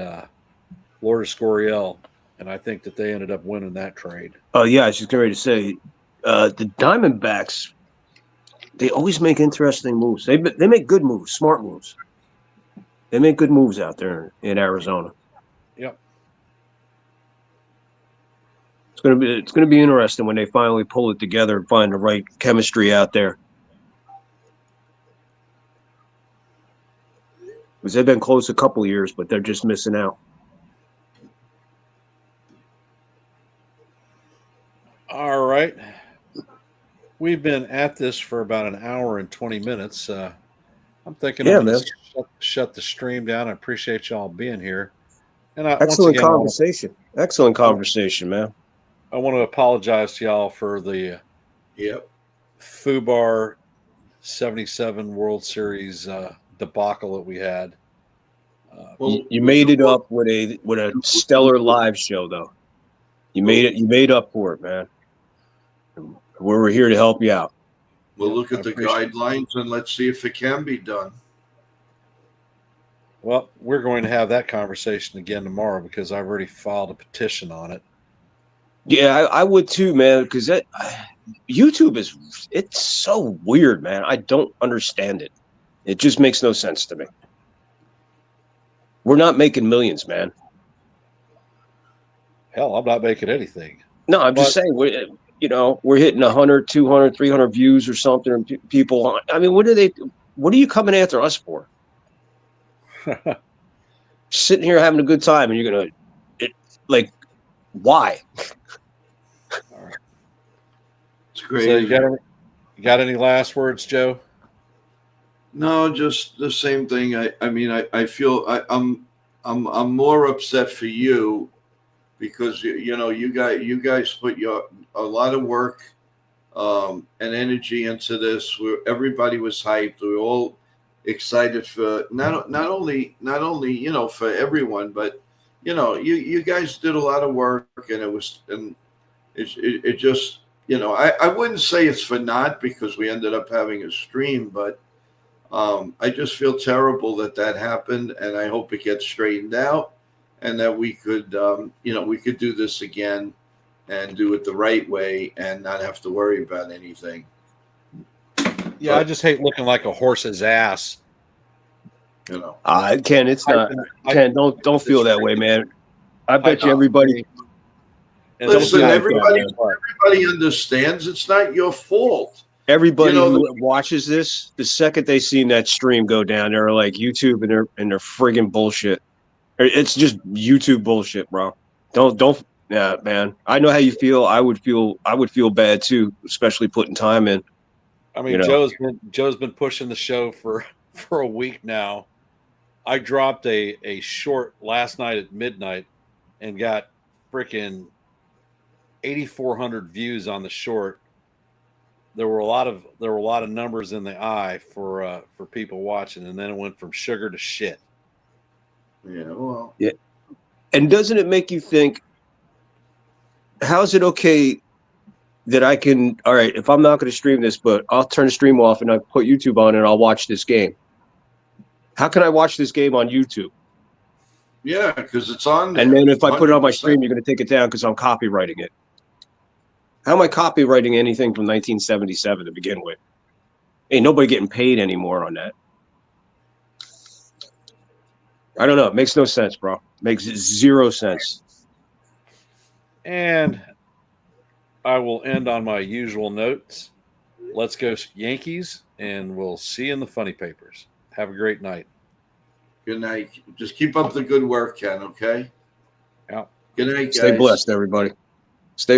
Lourdes Gurriel, and I think that they ended up winning that trade. Oh, yeah, I was just getting ready to say, the Diamondbacks, they always make interesting moves. They make good moves, smart moves. They make good moves out there in Arizona. Yep. It's gonna be interesting when they finally pull it together and find the right chemistry out there. Because they've been close a couple of years, but they're just missing out. All right. We've been at this for about an hour and 20 minutes. I'm thinking I'm going to shut the stream down. I appreciate y'all being here. And Excellent conversation. Excellent conversation, man. I want to apologize to y'all for the FUBAR 77 World Series debacle that we had. Well, you made it up with a stellar live show, though. You made up for it, man. We're here to help you out. We'll look at the guidelines and let's see if it can be done. Well, we're going to have that conversation again tomorrow because I've already filed a petition on it. Yeah, I would too, man, because YouTube it's so weird, man. I don't understand it. It just makes no sense to me. We're not making millions, man. Hell, I'm not making anything. No, I'm just saying, we're hitting 100, 200, 300 views or something. And people, I mean, what are you coming after us for? Sitting here having a good time, and you're going to, why? It's great. So you got any last words, Joe? No, just the same thing. I feel I'm more upset for you because you guys put a lot of work and energy into this. Everybody was hyped. We were all excited for not only for everyone, but you guys did a lot of work, and it just I wouldn't say it's for naught because we ended up having a stream, but I just feel terrible that happened, and I hope it gets straightened out, and that we could we could do this again and do it the right way and not have to worry about anything. Yeah, I just hate looking like a horse's ass. Ken, it's not. Ken, don't feel that way, man. I bet you everybody. Listen, everybody understands it's not your fault. Everybody who watches this, the second they seen that stream go down, they're like YouTube and their friggin' bullshit. It's just YouTube bullshit, bro. Don't. Yeah, man. I know how you feel. I would feel bad too, especially putting time in. I mean, Joe's been pushing the show for a week now. I dropped a short last night at midnight and got freaking 8,400 views on the short. There were a lot of numbers in the eye for people watching, and then it went from sugar to shit. Yeah, well, Yeah. And doesn't it make you think, how is it okay that I can, all right, if I'm not going to stream this, but I'll turn the stream off and I'll put YouTube on and I'll watch this game. How can I watch this game on YouTube? yeah, because it's on there. And then if I put it on my 100%. stream, you're going to take it down because I'm copywriting it. How am I copywriting anything from 1977 to begin with? Ain't nobody getting paid anymore on that. I don't know. It makes no sense, bro. Makes zero sense. And I will end on my usual notes. Let's go Yankees, and we'll see you in the funny papers. Have a great night. Good night. Just keep up the good work, Ken, okay? Yeah. Good night, guys. Stay blessed, everybody.